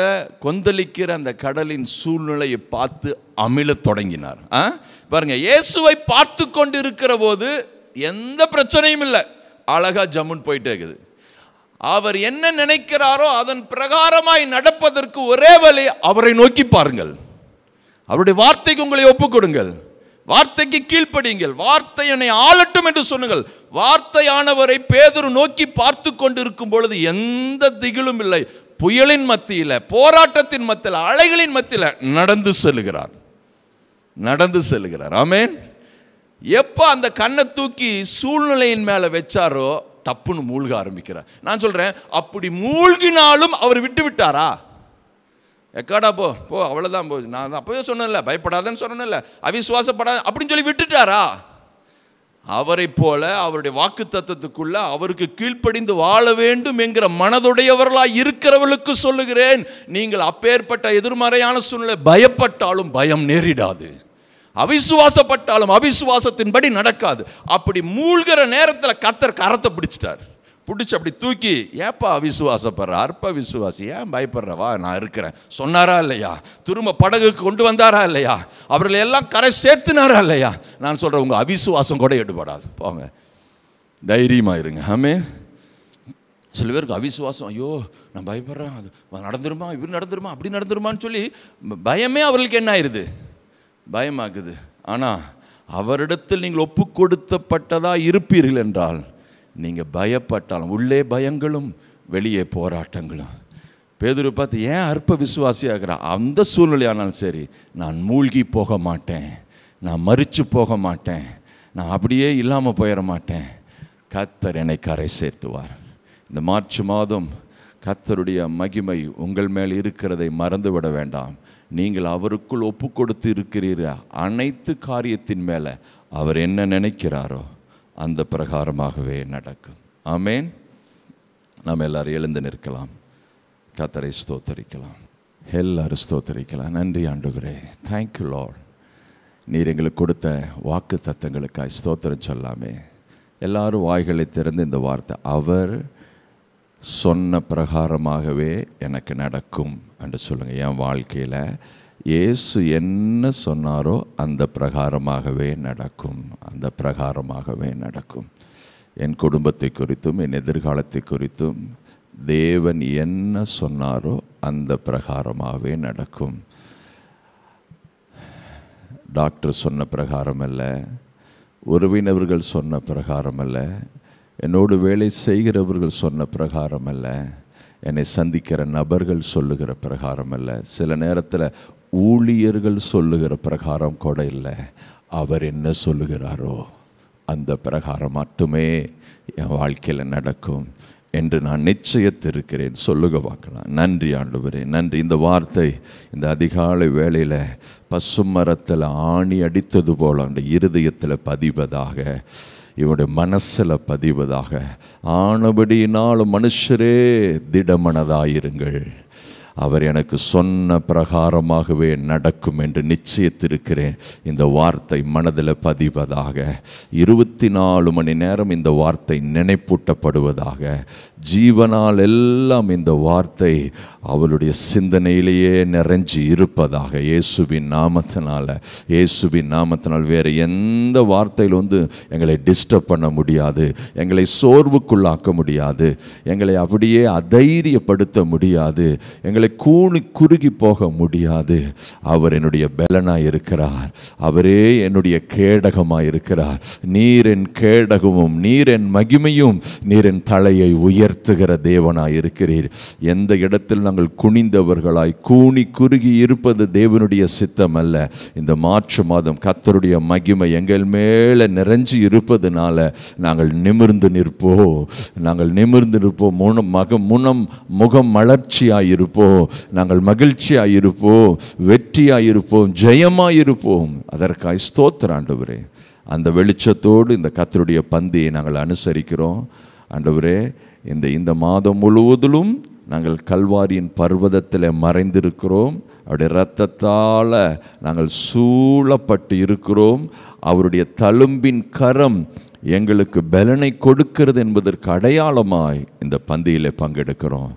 S1: கொந்தளிக்கிற அந்த கடலின் சூழ்நிலையை பார்த்து அமிழத் தொடங்கினார். பாருங்க, இயேசுவை பார்த்து கொண்டு இருக்கிற போது எந்த பிரச்சனையும் இல்லை, அழகா ஜம்முன்னு போயிட்டே இருக்குது. அவர் என்ன நினைக்கிறாரோ அதன் பிரகாரமாய் நடப்பதற்கு ஒரே வழி, அவரை நோக்கி பாருங்கள், அவருடைய வார்த்தைக்கு உங்களை ஒப்புக் கொடுங்கள், வார்த்தைக்கு கீழ்ப்படியுங்கள், வார்த்தை என்னை ஆளட்டும் என்று சொன்னுங்கள். வார்த்தையானவரை பேதுரு நோக்கி பார்த்து கொண்டு இருக்கும் பொழுது எந்த திகிலும் இல்லை. புயலின் மத்தியில், போராட்டத்தின் மத்தியில், அலைகளின் மத்தியில் நடந்து செல்லுகிறார். ஆமென். எப்போ அந்த கண்ணை தூக்கி சூழ்நிலையின் மேலே வச்சாரோ தப்புன்னு மூழ்க ஆரம்பிக்கிறார். நான் சொல்றேன், அப்படி மூழ்கினாலும் அவர் விட்டு விட்டாரா? எக்காடா போ அவ்வளோதான் போச்சு, நான் அப்பவே சொன்னேன்ல, பயப்படாதன்னு சொன்னேன்ல, அவிசுவாசப்படாத அப்படின்னு சொல்லி விட்டுட்டாரா? அவரை போல அவருடைய வாக்கு தத்தத்துக்குள்ள அவருக்கு கீழ்ப்படிந்து வாழ வேண்டும் என்கிற மனதுடையவர்களாக இருக்கிறவர்களுக்கு சொல்லுகிறேன், நீங்கள் அப்பேற்பட்ட எதிர்மறையான சூழ்நிலை பயப்பட்டாலும் பயம் நேரிடாது, அவிசுவாசப்பட்டாலும் அவிசுவாசத்தின்படி நடக்காது. அப்படி மூழ்கிற நேரத்தில் கர்த்தர் கரத்தை பிடிச்சிட்டார். பிடிச்சி அப்படி தூக்கி, ஏப்பா அவிசுவாசப்படுற, அற்ப விசுவாசி, ஏன் பயப்படுற, வா நான் இருக்கிறேன் சொன்னாரா இல்லையா? திரும்ப படகுக்கு கொண்டு வந்தாரா இல்லையா? அவர்களை எல்லாம் கரை சேர்த்துனாரா இல்லையா? நான் சொல்கிறேன், உங்கள் அவிசுவாசம் கூட எடுபடாது. போங்க, தைரியமாக இருங்க. ஆமென். சில பேருக்கு அவிசுவாசம், ஐயோ நான் பயப்படுறேன், அது நடந்துருமா, இப்படி நடந்துருமா, அப்படி நடந்துருமான்னு சொல்லி பயமே அவர்களுக்கு என்ன ஆயிடுது, பயமாக்குது. ஆனால் அவரிடத்தில் நீங்கள் ஒப்பு கொடுத்தப்பட்டதாக இருப்பீர்கள் என்றால், நீங்கள் பயப்பட்டாலும் உள்ளே பயங்களும் வெளியே போராட்டங்களும். பேதுரு பார்த்து, ஏன் அற்ப விசுவாசியாகிறா? அந்த சூழ்நிலையானாலும் சரி, நான் மூழ்கி போக மாட்டேன், நான் மரித்து போக மாட்டேன், நான் அப்படியே இல்லாமல் போயிட மாட்டேன், கர்த்தர் என்னை கரை சேர்த்துவார். இந்த மார்ச் மாதம் கர்த்தருடைய மகிமை உங்கள் மேல் இருக்கிறதை மறந்துவிட வேண்டாம். நீங்கள் அவருக்குள் ஒப்பு கொடுத்து இருக்கிறீர்கள். அனைத்து காரியத்தின் மேலே அவர் என்ன நினைக்கிறாரோ அந்த பிரகாரமாகவே நடக்கும். ஆமேன். நாம் எல்லாரும் எழுந்து நிற்கலாம், கர்த்தரை ஸ்தோத்தரிக்கலாம், எல்லாரும் ஸ்தோத்தரிக்கலாம். நன்றி ஆண்டவரே, தேங்க்யூ லார்ட். நீர் எங்களுக்கு கொடுத்த வாக்கு தத்தங்களுக்காய் ஸ்தோத்திரம் சொல்லாமே. எல்லாரும் வாய்களை திறந்து இந்த வார்த்தை, அவர் சொன்ன பிரகாரமாகவே எனக்கு நடக்கும் என்று சொல்லுங்கள். என் வாழ்க்கையில் இயேசு என்ன சொன்னாரோ அந்த பிரகாரமாகவே நடக்கும், அந்த பிரகாரமாகவே நடக்கும். என் குடும்பத்தை குறித்தும் என் எதிர்காலத்தை குறித்தும் தேவன் என்ன சொன்னாரோ அந்த பிரகாரமாகவே நடக்கும். டாக்டர் சொன்ன பிரகாரம் அல்ல, உறவினர்கள் சொன்ன பிரகாரம் அல்ல, என்னோடு வேலை செய்கிறவர்கள் சொன்ன பிரகாரம் அல்ல, என்னை சந்திக்கிற நபர்கள் சொல்லுகிற பிரகாரம் அல்ல, சில நேரத்தில் ஊழியர்கள் சொல்லுகிற பிரகாரம் கூட இல்லை. அவர் என்ன சொல்லுகிறாரோ அந்த பிரகாரம் மட்டுமே என் வாழ்க்கையில் நடக்கும் என்று நான் நிச்சயத்திருக்கிறேன். சொல்லுக பார்க்கலாம். நன்றி ஆண்டவரே, நன்றி. இந்த வார்த்தை இந்த அதிகாலை வேளையில் பசுமரத்தில் ஆணி அடித்தது போல அந்த இருதயத்தில் பதிவதாக, இவனுடைய மனசில் பதிவதாக. ஆனபடியினாலும் மனுஷரே திடமனதாயிருங்கள், அவர் எனக்கு சொன்ன பிரகாரமாகவே நடக்கும் என்று நிச்சயத்திருக்கிறேன். இந்த வார்த்தை மனதில் பதிவதாக. 24 மணி நேரம் இந்த வார்த்தை நினைப்பூட்டப்படுவதாக. ஜீவனால் எல்லாம் இந்த வார்த்தை அவளுடைய சிந்தனையிலேயே நிறைஞ்சி இருப்பதாக. இயேசுவின் நாமத்தினால், இயேசுவின் நாமத்தினால் வேறு எந்த வார்த்தையில் எங்களை டிஸ்டர்ப் பண்ண முடியாது, எங்களை சோர்வுக்குள்ளாக்க முடியாது, எங்களை அப்படியே அதைரியப்படுத்த முடியாது, எங்களை கூணி குறுகி போக முடியாது. அவர் என்னுடைய பலனாய் இருக்கிறார், அவரே என்னுடைய கேடகமாய் இருக்கிறார். நீர் என் கேடகமும் நீர் என் மகிமையும், நீர் என் தலையை உயர்த்துகிற தேவனாய் இருக்கிறீர். எந்த இடத்தில் நாங்கள் குனிந்தவர்களாய் கூணி குறுகி இருப்பது தேவனுடைய சித்தம் அல்ல. இந்த மார்ச் மாதம் கர்த்தருடைய மகிமை எங்கள் மேலே நிறைஞ்சி இருப்பதனால நாங்கள் நிமிர்ந்து நிற்போம், நாங்கள் நிமிர்ந்து நிற்போம், முகம் மலர்ச்சியாய் இருப்போம், நாங்கள் மகிழ்ச்சியாயிருப்போம், வெற்றியாயிருப்போம், ஜெயமாயிருப்போம். அதற்காய் ஸ்தோத்திரம் ஆண்டவரே. அந்த வெளிச்சத்தோடு இந்த கர்த்தருடைய பந்தியை நாங்கள் அனுசரிக்கிறோம் ஆண்டவரே. இந்த மாதம் முழுவதிலும் நாங்கள் கல்வாரியின் பர்வதத்தில் மறைந்திருக்கிறோம். அவருடைய இரத்தத்தால் நாங்கள் சூழப்பட்டு இருக்கிறோம். அவருடைய தழும்பின் கரம் எங்களுக்கு பலனை கொடுக்கிறது என்பதற்கு அடையாளமாய் இந்த பந்தியிலே பங்கெடுக்கிறோம்.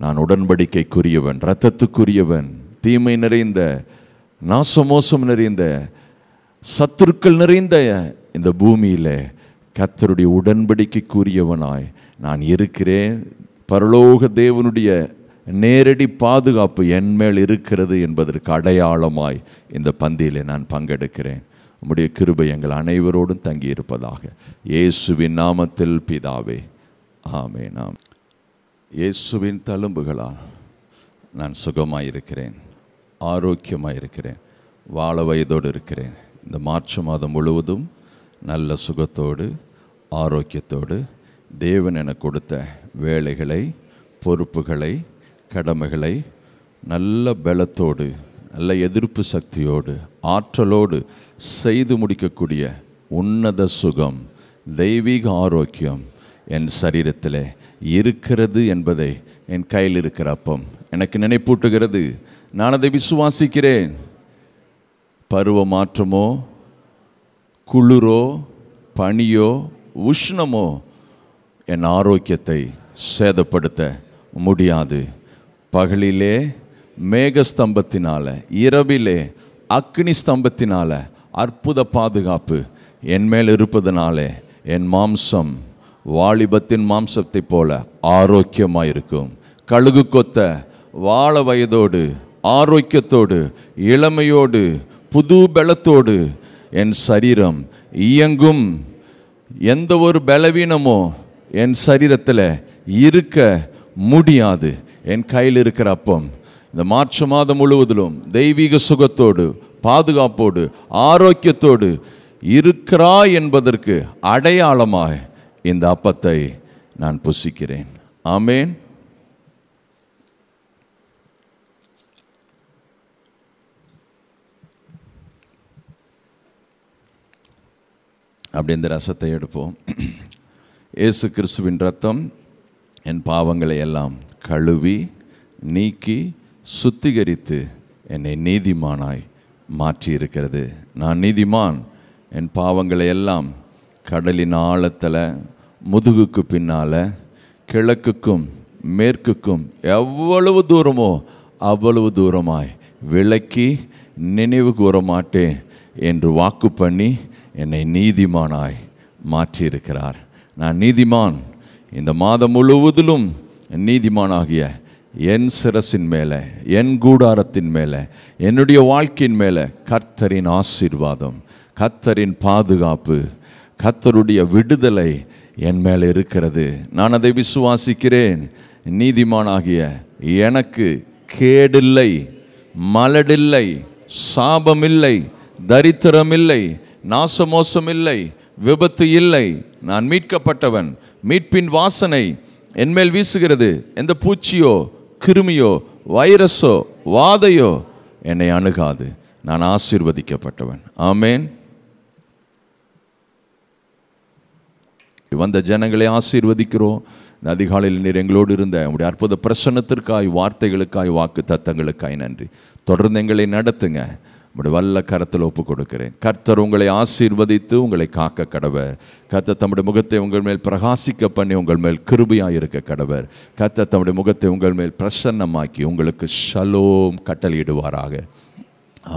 S1: நான் உடன்படிக்கைக்குரியவன், இரத்தத்துக்குரியவன், தீமை நிறைந்த நாசமோசம் நிறைந்த சத்துருக்கள் நிறைந்த இந்த பூமியில் கர்த்தருடைய உடன்படிக்கைக்குரியவனாய் நான் இருக்கிறேன். பரலோக தேவனுடைய நேரடி பாதுகாப்பு என்மேல் இருக்கிறது என்பதற்கு அடையாளமாய் இந்த பந்தியிலே நான் பங்கெடுக்கிறேன். உம்முடைய கிருபை எங்கள் அனைவரோடும் தங்கி இருப்பதாக. இயேசுவின் நாமத்தில் பிதாவே, ஆமென். இயேசுவின் தழும்புகளால் நான் சுகமாயிருக்கிறேன், ஆரோக்கியமாயிருக்கிறேன், வாழ வயதோடு இருக்கிறேன். இந்த மார்ச் மாதம் முழுவதும் நல்ல சுகத்தோடு ஆரோக்கியத்தோடு தேவன் எனக்கு கொடுத்த வேலைகளை, பொறுப்புகளை, கடமைகளை நல்ல பலத்தோடு, நல்ல எதிர்ப்பு சக்தியோடு, ஆற்றலோடு செய்து முடிக்கக்கூடிய உன்னத சுகம், தெய்வீக ஆரோக்கியம் என் சரீரத்தில் இருக்கிறது என்பதை என் கையில் இருக்கிற அப்பம் எனக்கு நினைப்பூட்டுகிறது. நான் அதை விசுவாசிக்கிறேன். பருவ மாற்றமோ, குளிரோ, பனியோ, உஷ்ணமோ என் ஆரோக்கியத்தை சேதப்படுத்த முடியாது. பகலிலே மேகஸ்தம்பத்தினால, இரவிலே அக்னி ஸ்தம்பத்தினால அற்புத பாதுகாப்பு என் மேல் இருப்பதனாலே என் மாம்சம் வாலிபத்தின் மாம்சத்தை போல ஆரோக்கியமாயிருக்கும். கழுகு கொத்த வாழ வயதோடு, ஆரோக்கியத்தோடு, இளமையோடு, புது பலத்தோடு என் சரீரம் இயங்கும். எந்த ஒரு பலவீனமோ என் சரீரத்தில் இருக்க முடியாது. என் கையில் இருக்கிற அப்பம் இந்த மார்ச் மாதம் முழுவதிலும் தெய்வீக சுகத்தோடு, பாதுகாப்போடு, ஆரோக்கியத்தோடு இருக்கிறாய் என்பதற்கு அடையாளமாக இந்த அப்பத்தை நான் புசிக்கிறேன். ஆமேன். அப்படி இந்த ரசத்தை எடுப்போம். இயேசு கிறிஸ்துவின் இரத்தம் என் பாவங்களை எல்லாம் கழுவி நீக்கி சுத்திகரித்து என்னை நீதிமானாய் மாற்றி இருக்கிறது. நான் நீதிமான். என் பாவங்களை எல்லாம் கடலின் ஆழத்தில், முதுகுக்கு பின்னால், கிழக்குக்கும் மேற்குக்கும் எவ்வளவு தூரமோ அவ்வளவு தூரமாய் விலக்கி நினைவு கூற மாட்டேன் என்று வாக்கு பண்ணி என்னை நீதிமானாய் மாற்றியிருக்கிறார். நான் நீதிமான். இந்த மாதம் முழுவதிலும் நீதிமானாகிய என் சிரசின் மேலே, என் கூடாரத்தின் மேலே, என்னுடைய வாழ்க்கையின் மேலே கர்த்தரின் ஆசீர்வாதம், கர்த்தரின் பாதுகாப்பு, கர்த்தருடைய விடுதலை என் மேலே இருக்கிறது. நான் அதை விசுவாசிக்கிறேன். நீதிமானாகிய எனக்கு கேடில்லை, மலடில்லை, சாபமில்லை, தரித்திரமில்லை, நாசமோசமில்லை, விபத்து இல்லை. நான் மீட்கப்பட்டவன். மீட்பின் வாசனை என்மேல் வீசுகிறது. எந்த பூச்சியோ, கிருமியோ, வைரஸோ, வாதையோ என்னை அணுகாது. நான் ஆசீர்வதிக்கப்பட்டவன். ஆமேன். வந்த ஜனங்களை ஆசீர்வதிக்கிறோம். இந்த அதிகாலையில் நீர் எங்களோடு இருந்த உங்களுடைய அற்புத பிரசன்னத்திற்காய், வார்த்தைகளுக்காய், வாக்கு தத்தங்களுக்காய் நன்றி. தொடர்ந்து எங்களை நடத்துங்க. உங்களுடைய வல்ல கரத்தில் ஒப்பு கொடுக்கிறேன். கர்த்தர் உங்களை ஆசீர்வதித்து உங்களை காக்க கடவர். கர்த்தர் தம்முடைய முகத்தை உங்கள் மேல் பிரகாசிக்க பண்ணி உங்கள் மேல் கிருபையாக இருக்க கடவர். கர்த்தர் தம்முடைய முகத்தை உங்கள் மேல் பிரசன்னமாக்கி உங்களுக்கு ஷலோம் கட்டளையிடுவாராக.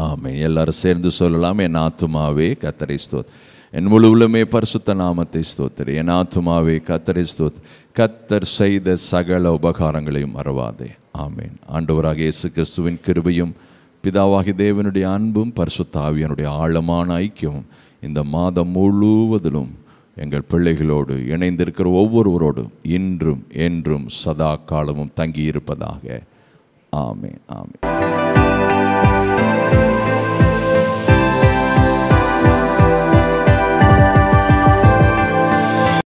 S1: ஆமென். எல்லாரும் சேர்ந்து சொல்லலாம். என் ஆத்துமாவே கர்த்தரை ஸ்தோத்திரி, என் முழு உள்ளமே பரிசுத்த நாமத்தை ஸ்தோத்திரி. என் ஆத்துமாவே கர்த்தரை ஸ்தோத்திரி, கர்த்தர் செய்த சகல உபகாரங்களையும் மறவாதே. ஆமென். ஆண்டவராக இயேசு கிறிஸ்துவின் கிருபையும், பிதாவாகி தேவனுடைய அன்பும், பரிசுத்த ஆவியானுடைய ஆழமான ஐக்கியமும் இந்த மாதம் முழுவதிலும் எங்கள் பிள்ளைகளோடு இணைந்திருக்கிற ஒவ்வொருவரோடும் இன்றும் என்றும் சதா காலமும் தங்கி இருப்பதாக. ஆமென். ஆமென்.